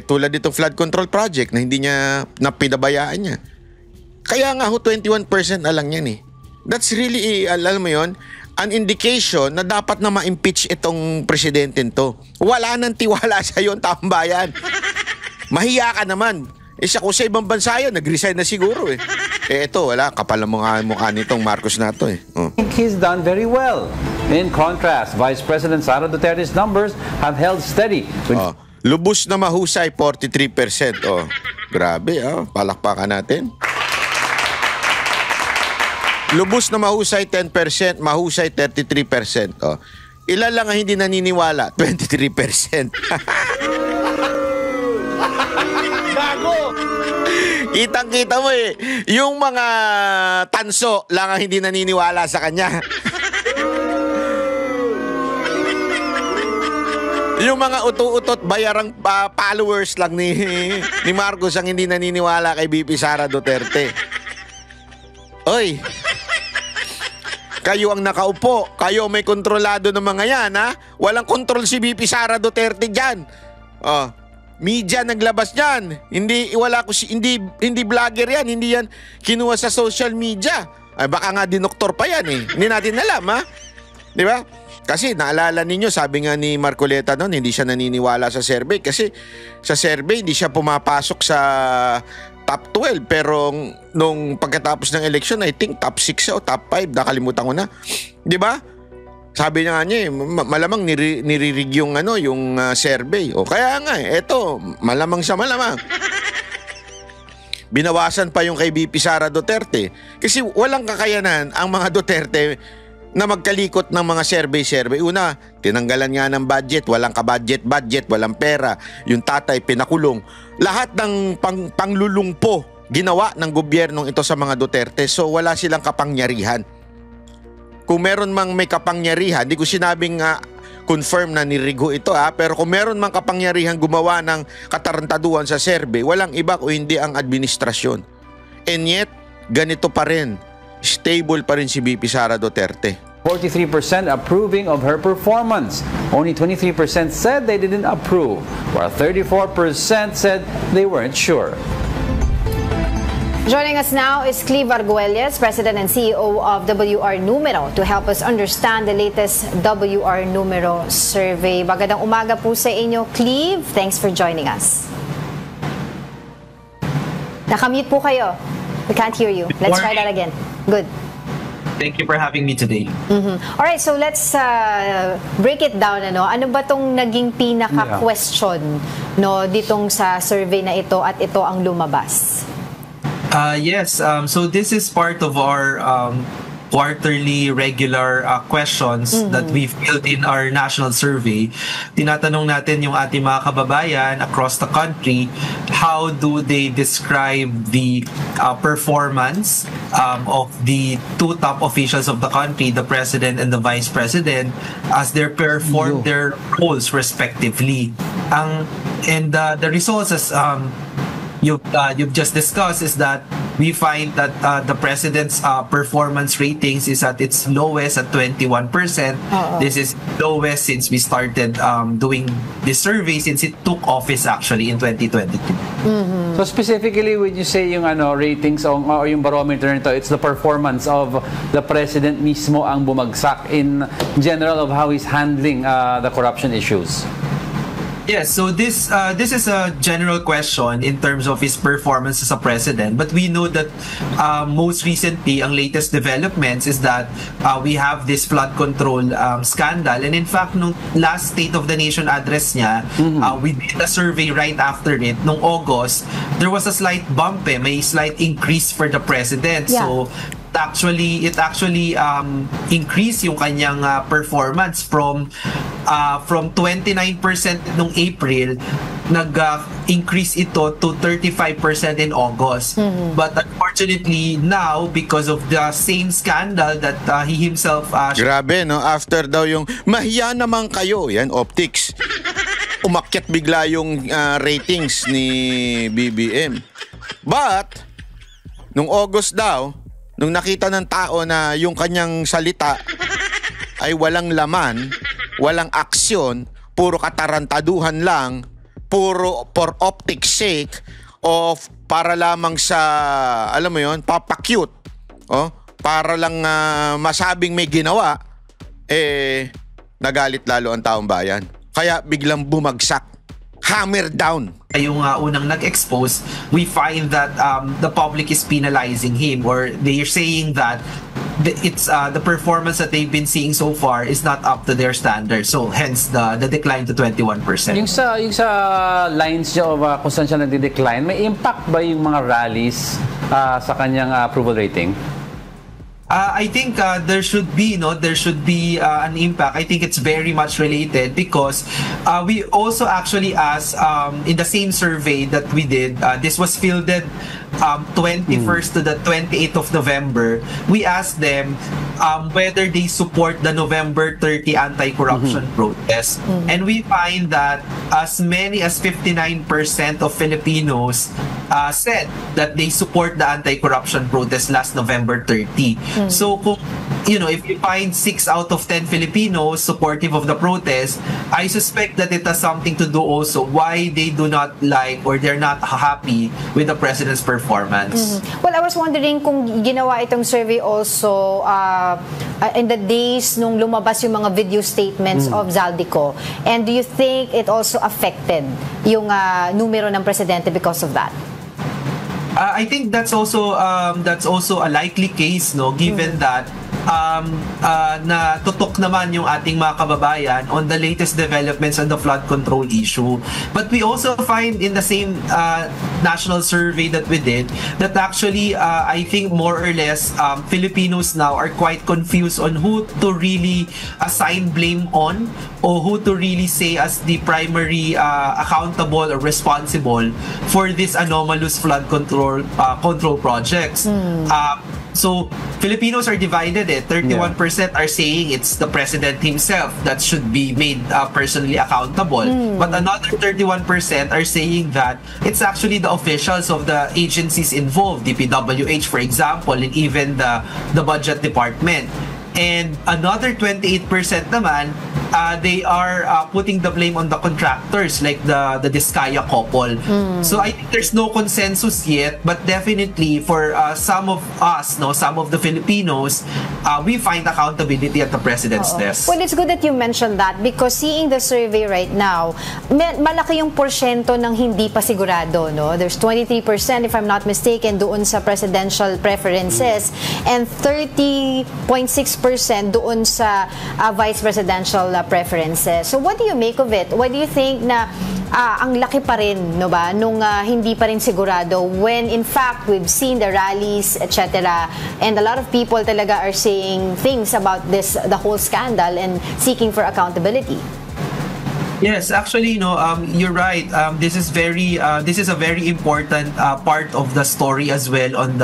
Tulad itong flood control project na hindi niya napinabayaan niya. Kaya nga 21% na lang yan That's really, alam mo yun, an indication na dapat na ma-impeach itong presidente to. Wala nang tiwala sa iyo ang taong bayan. Mahiya ka naman. Siya kung sa ibang bansa yan, nag-resign na siguro ito, wala. Kapal ang mukha nitong Marcos na to I think he's done very well. In contrast, Vice President Sara Duterte's numbers have held steady. Lubos na mahusay, 43%. Grabe, palakpakan natin. Lubos na mahusay, 10%. Mahusay, 33%. Ilan lang ang hindi naniniwala? 23%. Kitang-kita mo eh. Yung mga tanso lang ang hindi naniniwala sa kanya. Yung mga uto-utot bayarang followers lang ni Marcos ang hindi naniniwala kay BP Sara Duterte. Oy, kayo ang nakaupo. Kayo may kontrolado ng mga yan, ha? Walang kontrol si BP Sara Duterte dyan. Oh, media naglabas yan. Hindi vlogger yan. Hindi yan kinuha sa social media. Ay, baka nga dinoktor pa yan eh. Hindi natin alam, ha? Di ba? Kasi naalala ninyo, sabi nga ni Marcoleta noon, hindi siya naniniwala sa survey. Kasi sa survey, hindi siya pumapasok sa top 12. Pero nung pagkatapos ng election, I think top 6 siya o top 5. Nakalimutan ko na. Di ba? Sabi niya nga niya, malamang niririg yung, yung survey. O kaya nga, eto, malamang sa malamang. Binawasan pa yung kay BP Sara Duterte. Kasi walang kakayanan ang mga Duterte na magkalikot ng mga survey. Una, tinanggalan nga ng budget, walang ka-budget, walang pera. Yung tatay, pinakulong. Lahat ng panglulungpo ginawa ng gobyernong ito sa mga Duterte. So wala silang kapangyarihan. Kung meron mang may kapangyarihan, di ko sinabing confirm na nirigo ito pero kung meron mang kapangyarihan gumawa ng katarantaduhan sa survey, walang iba o hindi ang administrasyon. And yet, ganito pa rin. Stable pa rin si BP Sara Duterte. 43% approving of her performance. Only 23% said they didn't approve, while 34% said they weren't sure. Joining us now is Cleve Arguelles, President and CEO of WR Numero, to help us understand the latest WR Numero survey. Magandang umaga po sa inyo, Cleve. Thanks for joining us. Nakamute po kayo. We can't hear you. Let's try that again. Good. Thank you for having me today. All right, so let's break it down. Ano ba tong naging pinaka-question ditong sa survey na ito at ito ang lumabas? Yes, so this is part of our quarterly regular questions that we filled in our national survey. Tinatanong natin yung ating mga kababayan across the country, how do they describe the performance of the two top officials of the country, the president and the vice president, as they perform their roles respectively. And the results, as you've just discussed, is that we find that the president's performance ratings is at its lowest at 21%. This is lowest since we started doing this survey, since it took office actually in 2022. So specifically, when you say yung ratings o yung barometer nito, it's the performance of the president mismo ang bumagsak in general of how he's handling the corruption issues. Yes, so this is a general question in terms of his performance as a president. But we know that most recently, ang latest developments is that we have this flood control scandal. And in fact, nung last State of the Nation address niya, we did a survey right after it. Nung August, there was a slight bump, may slight increase for the president. Yeah. So it actually increased yung kanyang performance from 29% nung April, nag-increase ito to 35% in August. But unfortunately now, because of the same scandal that he himself grabe, no? After daw yung mahiya naman kayo, yan, optics. Umakyat bigla yung ratings ni BBM. But nung August daw, nung nakita ng tao na yung kanyang salita ay walang laman, walang aksyon, puro katarantaduhan lang, puro for optics sake, of para lamang sa, alam mo yun, papakyut, para lang masabing may ginawa, nagalit lalo ang taong bayan. Kaya biglang bumagsak. Hammer down. Yung unang nag-expose, we find that the public is penalizing him, or they're saying that the performance that they've been seeing so far is not up to their standards. So hence the decline to 21%. Yung sa lines niya of kung saan siya nagde-decline, may impact ba yung mga rallies sa kanyang approval rating? I think there should be an impact. I think it's very much related because we also actually asked in the same survey that we did. This was fielded 21st to the 28th of November, we asked them whether they support the November 30 anti-corruption protest. And we find that as many as 59% of Filipinos said that they support the anti-corruption protest last November 30. So kung, if you find 6 out of 10 Filipinos supportive of the protest, I suspect that it has something to do also why they do not like or they're not happy with the president's performance. Well, I was wondering kung ginawa itong survey also in the days nung lumabas yung mga video statements of Zaldico. And do you think it also affected yung numero ng presidente because of that? I think that's also a likely case, no, given that na tutok naman yung ating mga kababayan on the latest developments on the flood control issue. But we also find in the same national survey that we did that actually I think more or less Filipinos now are quite confused on who to really assign blame on or who to really say as the primary accountable or responsible for this anomalous flood control projects. So Filipinos are divided. 31% are saying it's the president himself that should be made personally accountable. But another 31% are saying that it's actually the officials of the agencies involved, DPWH for example, and even the budget department. And another 28% naman, they are putting the blame on the contractors like the Diskaya couple. So I think there's no consensus yet, but definitely for some of us, some of the Filipinos, we find accountability at the president's desk. Well, it's good that you mentioned that because seeing the survey right now, malaki yung porsyento ng hindi pa sigurado, no? There's 23% if I'm not mistaken doon sa presidential preferences and 30.6% doon sa vice presidential preferences. So what do you make of it? Why do you think na ang laki pa rin, no ba, nung hindi pa rin sigurado when in fact we've seen the rallies, etc. And a lot of people talaga are saying things about the whole scandal and seeking for accountability. Yes, actually, you're right. This is a very important part of the story as well on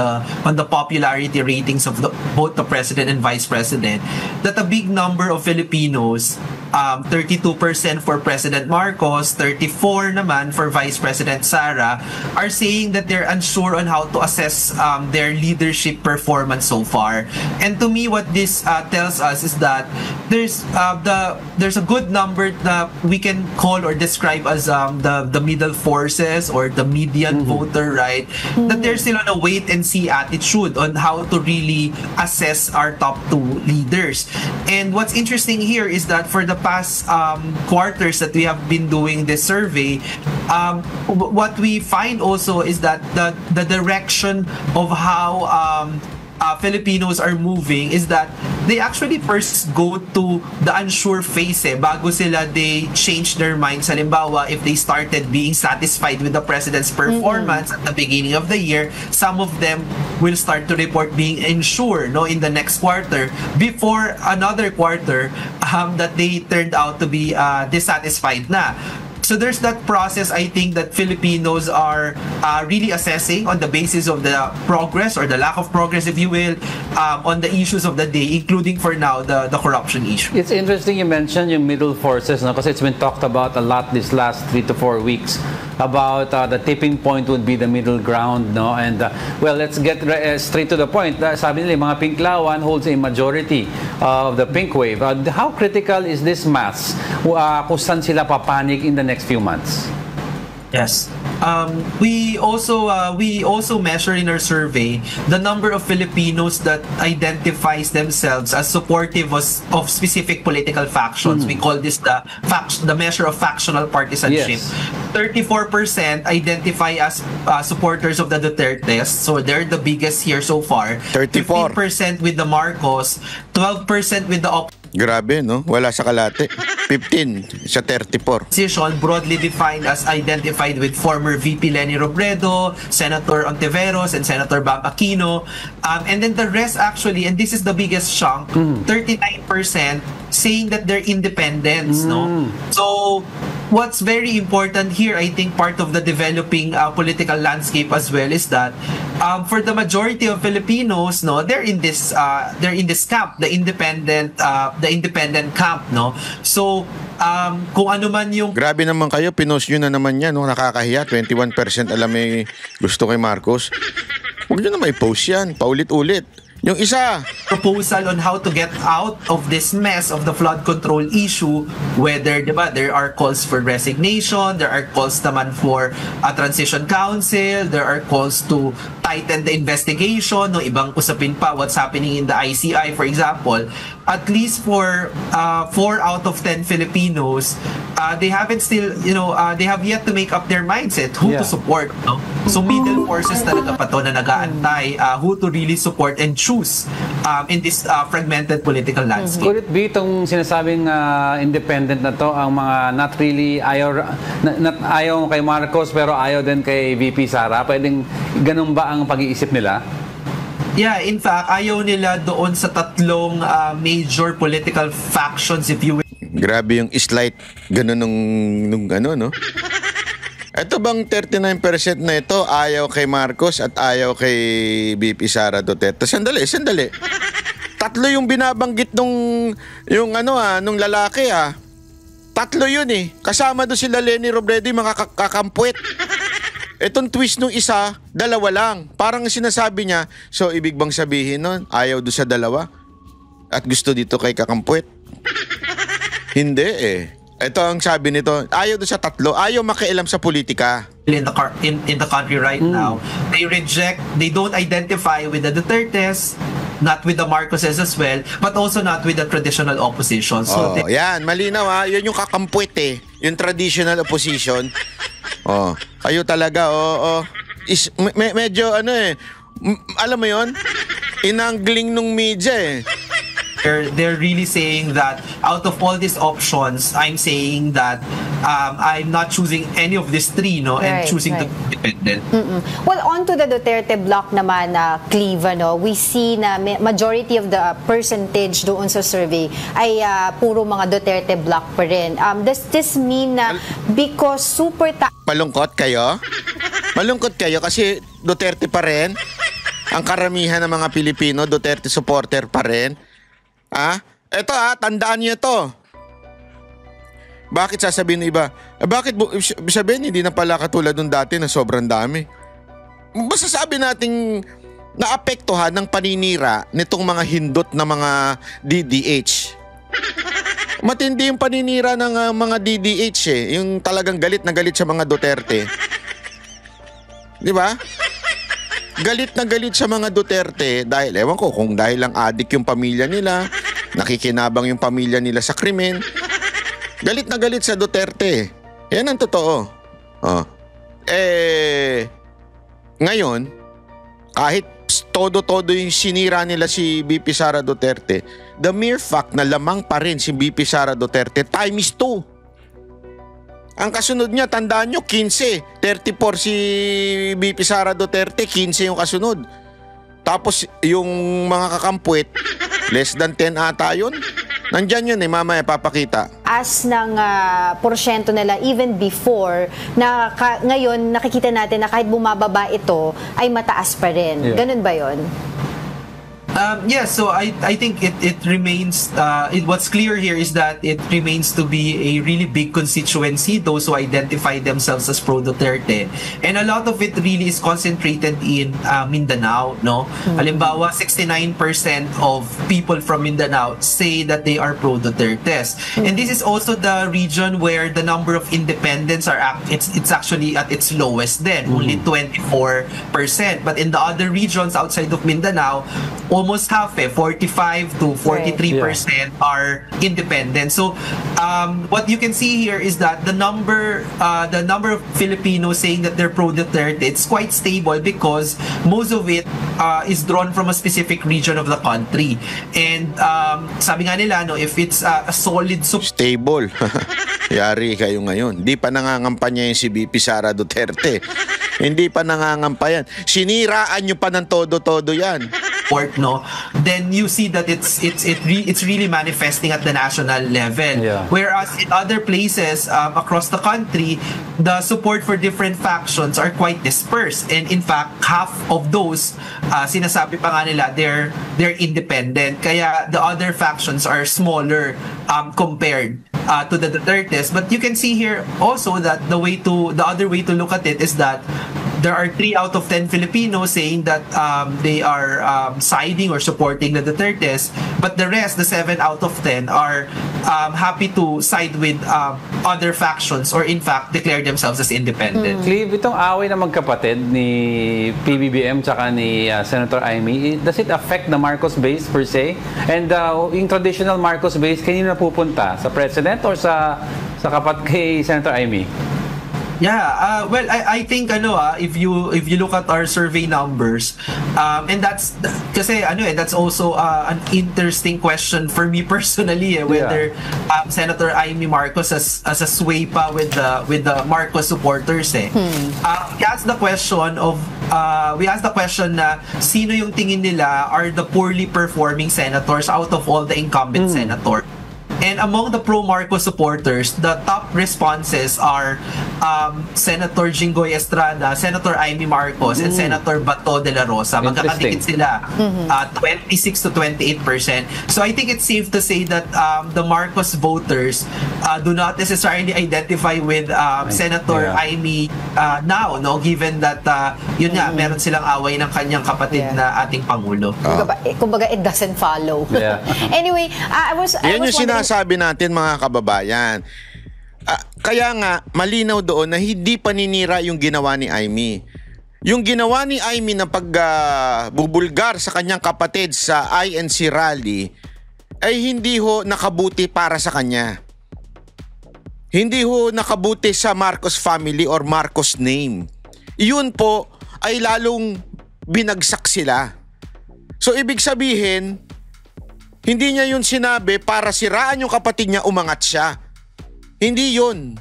the popularity ratings of both the president and vice president. That a big number of Filipinos, 32% for President Marcos, 34% naman for Vice President Sara, are saying that they're unsure on how to assess their leadership performance so far. And to me, what this tells us is that there's a good number that we can call or describe as the middle forces or the median voter, right? That they're still on a wait and see attitude on how to really assess our top two leaders. And what's interesting here is that for the past quarters that we have been doing this survey, what we find also is that the direction of how Filipinos are moving is that they actually first go to the unsure phase bago sila they change their minds. Halimbawa, if they started being satisfied with the president's performance at the beginning of the year, some of them will start to report being unsure in the next quarter before another quarter that they turned out to be dissatisfied na. So there's that process, I think, that Filipinos are really assessing on the basis of the progress or the lack of progress, if you will, on the issues of the day, including for now the corruption issue. It's interesting you mentioned yung middle forces, because it's been talked about a lot this last 3 to 4 weeks about the tipping point would be the middle ground, no? And well, let's get straight to the point. Sabi nila, mga Pinklawan holds a majority of the pink wave. How critical is this mass? Kung saan sila papanik in the next few months? Yes. We also measure in our survey the number of Filipinos that identifies themselves as supportive of specific political factions. We call this the measure of factional partisanship. Yes. 34% identify as supporters of the Dutertes, so they're the biggest here so far. 34% with the Marcos, 12% with the Grabe, no? Wala sa kalate. 15 sa 34. Position broadly defined as identified with former VP Leni Robredo, Senator Ontiveros, and Senator Bam Aquino. And then the rest actually, and this is the biggest chunk, 39% saying that they're independents, no? So what's very important here, I think part of the developing political landscape as well is that for the majority of Filipinos, no, they're in this camp, the independent camp, no. So kung ano man yung Grabe naman kayo, pinost nyo na naman yan, no? Nakakahiya, 21% alam may gusto kay Marcos. Huwag nyo na may post yan, paulit-ulit. Yung isa, proposal on how to get out of this mess of the flood control issue, whether, diba, there are calls for resignation, there are calls naman for a transition council, there are calls to tighten the investigation, no, ibang usapin pa, what's happening in the ICI, for example. At least for 4 out of 10 Filipinos, they haven't still, they have yet to make up their mindset who to support, no? So middle forces talaga pa to na nag-aantay who to really support and choose in this fragmented political landscape. Could it be itong sinasabing independent na to, ang mga not really ayaw kay Marcos pero ayaw din kay VP Sara? Pwedeng ganun ba ang pag-iisip nila? Yeah, in fact, ayaw nila doon sa tatlong major political factions, if you will. grabe yung slight ganun nung ano, no? Ito bang 39% na ito ayaw kay Marcos at ayaw kay VP Sara Duterte? Sandali. Tatlo yung binabanggit nung lalaki Tatlo yun eh. Kasama doon sila Leni Robredo, mga kakampwet. Itong twist nung isa, dalawa lang. Parang sinasabi niya, so ibig bang sabihin nun, ayaw doon sa dalawa? At gusto dito kay kakampwet? Hindi eh. Ito ang sabi nito, ayaw doon sa tatlo, ayaw makialam sa politika. In the country right now, they don't identify with the Dutertes, not with the Marcoses as well, but also not with the traditional opposition. So yan, malinaw yun yung kakampwet eh, yung traditional opposition. Kayo talaga, medyo alam mo yun, inangling nung media eh. They're really saying that out of all these options, I'm saying that I'm not choosing any of these three, and choosing the independent. Well, on to the Duterte block naman, Cleve, we see na majority of the percentage doon sa survey ay puro mga Duterte block pa rin. Does this mean na because super Malungkot kayo? Malungkot kayo kasi Duterte pa rin? Ang karamihan ng mga Pilipino, Duterte supporter pa rin? Ito tandaan niyo ito. Bakit sasabihin ng iba? Bakit sabihin hindi na pala katulad nung dati na sobrang dami? Basta sabi nating naapektuhan ng paninira nitong mga hindot na mga DDH. Matindi yung paninira ng mga DDH eh. Yung talagang galit na galit sa mga Duterte. Di ba? Galit na galit sa mga Duterte dahil, ewan ko kung dahil lang adik yung pamilya nila, nakikinabang yung pamilya nila sa krimen. Galit na galit sa Duterte. Yan ang totoo. Ngayon, kahit todo-todo yung sinira nila si VP Sara Duterte, the mere fact na lamang pa rin si VP Sara Duterte times 2. Ang kasunod niya, tandaan nyo, 15. 34 si VP Sara Duterte, 15 yung kasunod. Tapos yung mga kakampwet, less than 10 ata yun. Nandyan yun mamaya papakita. As ng porsyento nila even before, na ngayon nakikita natin na kahit bumababa ito, ay mataas pa rin. Yeah. Ganun ba yun? So I think it remains, what's clear here is that it remains to be a really big constituency, those who identify themselves as pro-Duterte. And a lot of it really is concentrated in Mindanao, no? Halimbawa, 69% of people from Mindanao say that they are pro-Dutertes. And this is also the region where the number of independents it's actually at its lowest then, only 24%. But in the other regions outside of Mindanao, almost half, 45 to 43% are independent. So what you can see here is that the number of Filipinos saying that they're pro-Duterte, it's quite stable because most of it is drawn from a specific region of the country. And sabi nga nila, if it's a solid stable. Yari kayo ngayon. Hindi pa nangangampanya yung si VP Sara Duterte. Hindi pa nangangampayan. Siniraan nyo pa ng todo-todo yan. support, no, then you see that it's really manifesting at the national level. Yeah. Whereas in other places across the country, the support for different factions are quite dispersed, and in fact half of those sinasabi pa nga nila they're independent, kaya the other factions are smaller compared to the Dutertes. But you can see here also that the other way to look at it is that there are 3 out of 10 Filipinos saying that they are siding or supporting the Dutertes, but the rest, the 7 out of 10, are happy to side with other factions or in fact declare themselves as independent. Clive, itong away na magkapatid ni PBBM tsaka ni Senator Amy, does it affect the Marcos base per se? And yung traditional Marcos base, kanino napupunta? Sa President or sa kay Senator Amy? Yeah, well, I think if you look at our survey numbers, and that's kasi that's also an interesting question for me personally, whether Senator Amy Marcos has a sway pa with the Marcos supporters. We asked the question na sino yung tingin nila are the poorly performing senators out of all the incumbent senators. And among the pro-Marcos supporters, the top responses are Senator Jinggoy Estrada, Senator Amy Marcos, and Senator Bato de la Rosa. Magkakadikit sila, 26 to 28%. So I think it's safe to say that the Marcos voters do not necessarily identify with Senator Amy now, no? Given that yun nga, meron silang away ng kanyang kapatid na ating Pangulo. Kumbaga, it doesn't follow. Yeah. Anyway, I was sinasabi natin, mga kababayan. Kaya nga, malinaw doon na hindi paninira yung ginawa ni Amy. Yung ginawa ni Amy na pagbubulgar sa kanyang kapatid sa INC rally ay hindi ho nakabuti para sa kanya. Hindi ho nakabuti sa Marcos family or Marcos name. Iyon po ay lalong binagsak sila. So ibig sabihin, hindi niya yun sinabi para siraan yung kapatid niya, umangat siya. Hindi yun.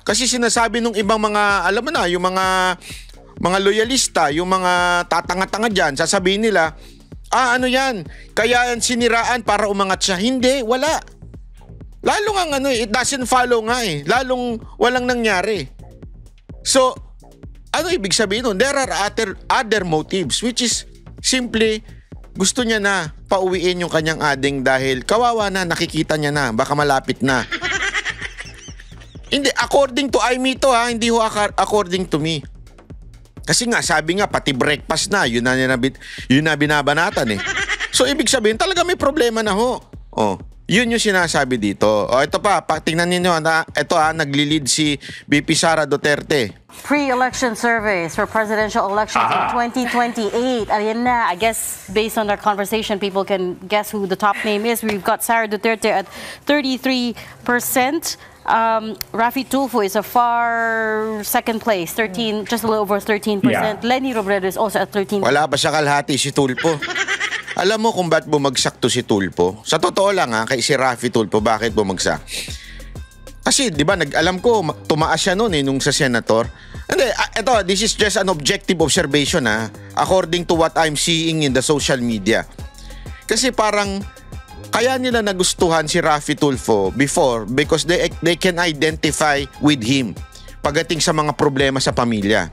Kasi sinasabi nung ibang mga, alam mo na, yung mga loyalista, yung mga tatanga-tanga dyan, sasabihin nila, ano yan, kaya yan siniraan para umangat siya. Hindi, wala. Lalong ang it doesn't follow nga eh. Lalong walang nangyari. So, ano ibig sabihin nun? There are other motives, which is simply, gusto niya na pauwiin yung kanyang ading dahil kawawa na, nakikita niya na, baka malapit na. Hindi, according to Amy to hindi ho according to me. Kasi nga, sabi nga, pati breakfast na, yun na binabanatan eh. So, ibig sabihin, talaga may problema na ho. Yun yung sinasabi dito. Ito pa, tingnan ninyo, ito naglilid si BP Sara Duterte. Pre-election surveys for presidential elections in 2028. Ayan na, I guess based on our conversation, people can guess who the top name is. We've got Sara Duterte at 33%. Raffy Tulfo is a far second place, just a little over 13%. Yeah. Lenny Robredo is also at 13%. Wala pa siya kalahati si Tulfo. Alam mo kung ba't bumagsak to si Tulfo? Sa totoo lang kay si Raffy Tulfo, bakit bumagsak? Kasi, di ba, alam ko, tumaas siya noon nung sa senator. Hindi, this is just an objective observation according to what I'm seeing in the social media. Kasi parang, kaya nila nagustuhan si Raffy Tulfo before because they can identify with him pagdating sa mga problema sa pamilya.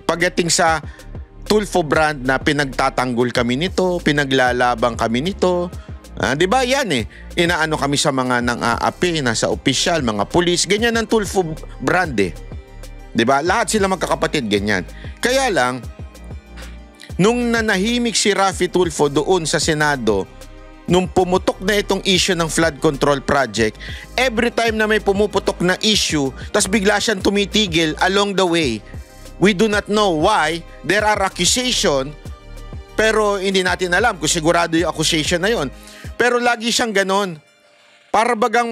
Pagdating sa Tulfo brand na pinagtatanggol kami nito, pinaglalabang kami nito. Di ba yan inaano kami sa mga nang-aapi, nasa opisyal, mga pulis, ganyan ang Tulfo brand Di ba? Lahat sila magkakapatid, ganyan. Kaya lang, nung nanahimik si Raffy Tulfo doon sa Senado, nung pumutok na itong issue ng flood control project, every time na may pumuputok na issue, tas bigla siyang tumitigil along the way, we do not know why. There are accusation, pero hindi natin alam kung sigurado yung accusation na yon. Pero lagi siyang ganon. Para bagang,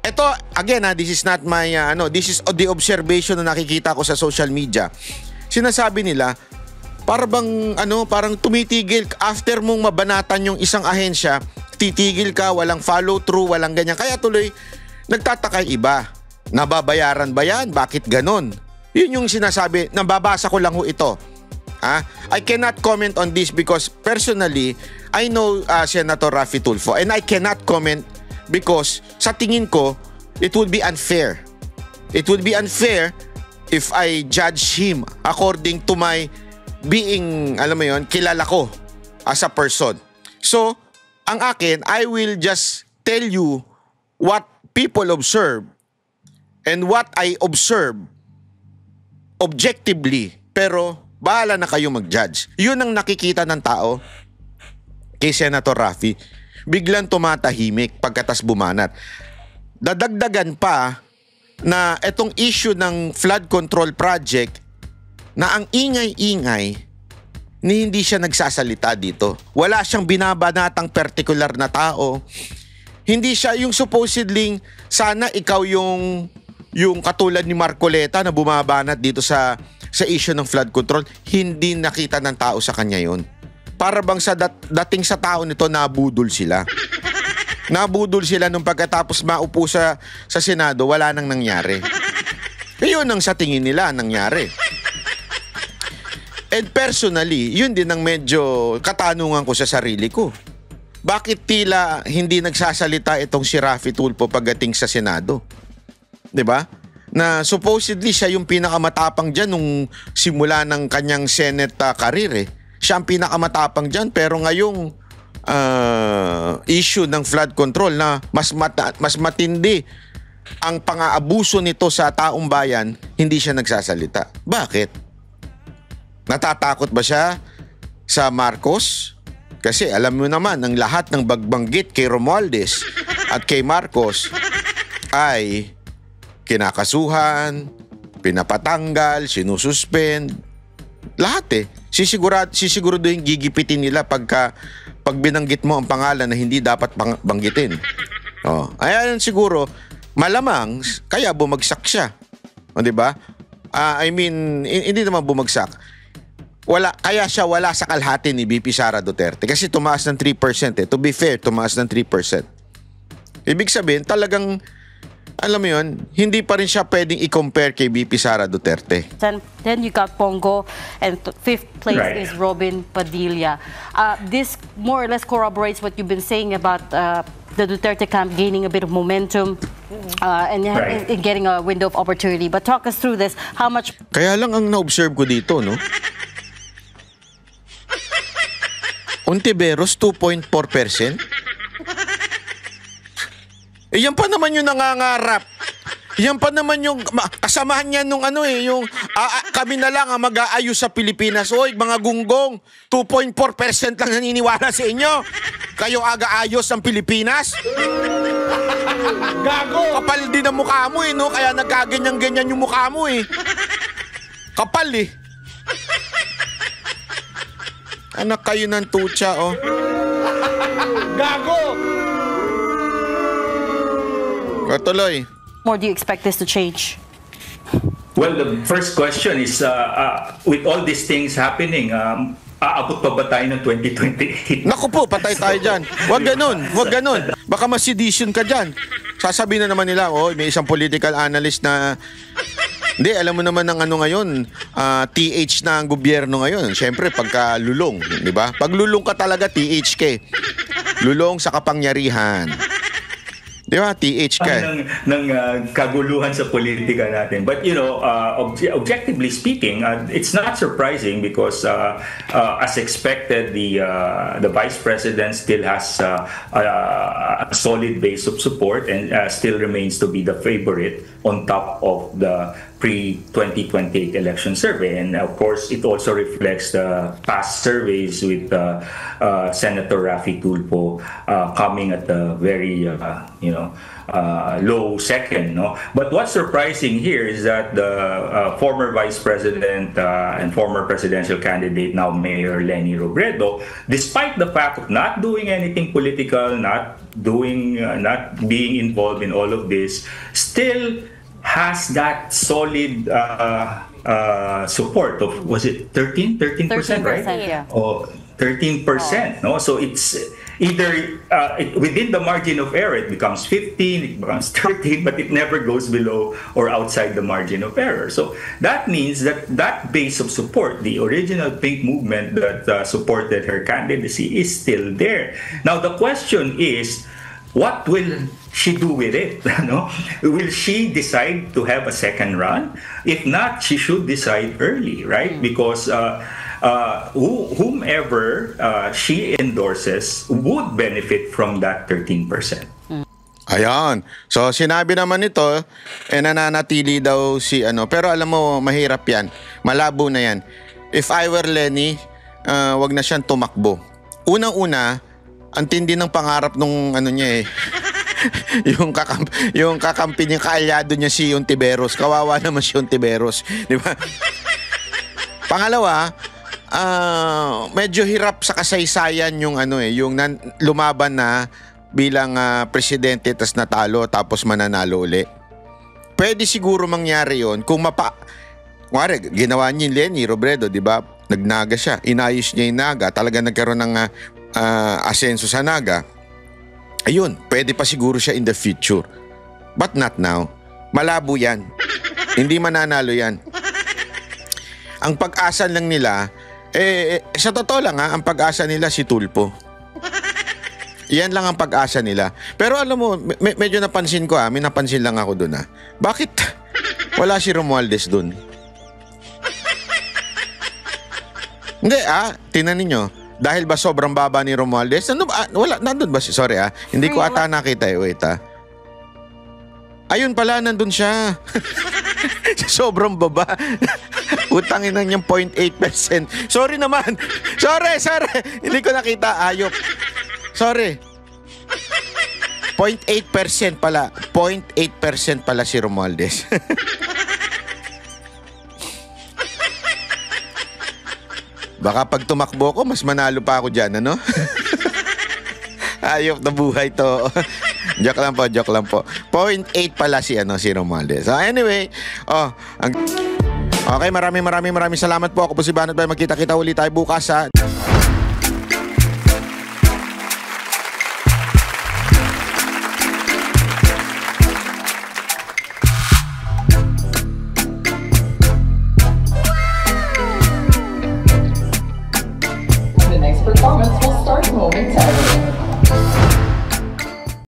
ito, again this is not my, this is the observation na nakikita ko sa social media. Sinasabi nila, para bang, parang tumitigil, after mong mabanatan yung isang ahensya, titigil ka, walang follow through, walang ganyan. Kaya tuloy, nagtataka iba. Nababayaran ba yan? Bakit ganon? Yun yung sinasabi, nababasa ko lang ho ito. I cannot comment on this because personally, I know Senator Raffy Tulfo and I cannot comment because sa tingin ko, it would be unfair. It would be unfair if I judge him according to my being, alam mo yon, kilala ko as a person. So, ang akin, I will just tell you what people observe and what I observe objectively. Pero, bahala na kayo mag-judge. Yun ang nakikita ng tao kay Senator Raffy. Biglang tumatahimik pagkatas bumanat. Dadagdagan pa na itong issue ng flood control project na ang ingay-ingay ni hindi siya nagsasalita dito. Wala siyang binabanatang particular na tao. Hindi siya yung supposedly sana ikaw yung katulad ni Marcoleta na bumabanat dito sa issue ng flood control. Hindi nakita ng tao sa kanya yun. Para bang sa dating sa tao nito, nabudol sila. Nabudol sila nung pagkatapos maupo sa Senado, wala nang nangyari. Yun ang sa tingin nila nangyari. And personally, yun din ang medyo katanungan ko sa sarili ko. Bakit tila hindi nagsasalita itong si Raffy Tulfo pagdating sa Senado? 'Di ba? Na supposedly siya yung pinakamatapang dyan nung simula ng kanyang Senate career. Siya ang pinakamatapang dyan, pero ngayong issue ng flood control na mas matindi ang pang-aabuso nito sa taong bayan, hindi siya nagsasalita. Bakit? Natatakot ba siya sa Marcos? Kasi alam mo naman, ang lahat ng bagbanggit kay Romualdez at kay Marcos ay kinakasuhan, pinapatanggal, sinususpend. Lahat sisiguraduhin gigipitin nila pag binanggit mo ang pangalan na hindi dapat banggitin. Ayan siguro, malamang kaya bumagsak siya. O, di ba? I mean, hindi naman bumagsak. Kaya siya wala sa kalahati ni VP Sara Duterte kasi tumaas ng 3%. To be fair, tumaas ng 3%. Ibig sabihin, talagang alam mo yun, hindi pa rin siya pwedeng i-compare kay VP Sara Duterte. Then you got Pongo, and fifth place Right. is Robin Padilla. This more or less corroborates what you've been saying about the Duterte camp gaining a bit of momentum and Right. in getting a window of opportunity. But talk us through this. How much... Kaya lang ang na-observe ko dito, no? Ontiveros, 2.4%. Yan pa naman yung nangangarap. Yan pa naman yung kasamahan niya nung yung kami na lang ang mag-aayos sa Pilipinas. Oy, mga gunggong, 2.4% lang naniniwala sa inyo. Kayo aga-ayos ang Pilipinas? Gago! Kapal din ang mukha mo no? Kaya nagkaganyan-ganyan yung mukha mo Kapal Anak kayo ng tutsa, Gago! Katuloy. more do you expect this to change? Well, the first question is, with all these things happening, aabot pa ba tayo ng 2028? Naku po, patay tayo dyan. Huwag ganun. Baka ma-sedition ka dyan. Sasabihin na naman nila, may isang political analyst na, hindi, alam mo naman ng ngayon, TH na ang gobyerno ngayon. Siyempre, pagka lulong, di ba? Pag lulong ka talaga, TH ka Lulong sa kapangyarihan. Di ba? TH ka ng kaguluhan sa politika natin. But, objectively speaking, it's not surprising because, as expected, the Vice President still has a solid base of support and still remains to be the favorite on top of the pre-2028 election survey. And, of course, it also reflects the past surveys with Senator Raffy Tulfo coming at a very, low second. No? But what's surprising here is that the former Vice President and former presidential candidate, now Mayor Leni Robredo, despite the fact of not doing anything political, not being involved in all of this, still has that solid support of, was it 13%, right? 13%, yeah. 13%, no? So it's either within the margin of error, it becomes 15, it becomes 13, but it never goes below or outside the margin of error. So that means that that base of support, the original Pink movement that supported her candidacy, is still there. Now, the question is, what will she do with it? Will she decide to have a second run? If not, she should decide early, right? Because whomever she endorses would benefit from that 13%. Ayan. So, sinabi naman ito, nananatili daw si Pero alam mo, mahirap yan. Malabo na yan. If I were Lenny, wag na siyang tumakbo. Unang-una, ang tindi ng pangarap nung niya yung kakampi niya, kaalyado niya si Ontiveros. Kawawa naman si Ontiveros. Di ba? Pangalawa, medyo hirap sa kasaysayan yung yung lumaban na bilang presidente tas natalo tapos mananalo uli. Pwede siguro mangyari yon kung ginawa niya yung Lenny Robredo, di ba? Nagnaga siya, inayos niya yung naga, talaga nagkaroon ng asenso sa naga. Ayun, pwede pa siguro siya in the future. But not now. Malabo yan. Hindi mananalo yan. Ang pag-asa lang nila, sa totoo lang ang pag-asa nila si Tulfo. Yan lang ang pag-asa nila. Pero alam mo, medyo napansin ko may napansin lang ako doon Bakit wala si Romualdez doon? Hindi tingnan ninyo. Dahil ba sobrang baba ni Romualdez? Wala, nandun ba? Sorry hindi ko ata nakita Wait Ayun pala, nandun siya. Sobrang baba. Utangin na niyang 0.8%. Sorry naman. Sorry. Hindi ko nakita. Ayop. Sorry. 0.8% pala. 0.8% pala si Romualdez. Baka pag tumakbo ko, mas manalo pa ako dyan, Ayok na buhay to. Joke lang po. 0.8 pala si Romualdez. So anyway, okay, maraming salamat po. Ako po si Banat Bay. Magkita-kita ulit tayo bukas The next performance will start momentarily.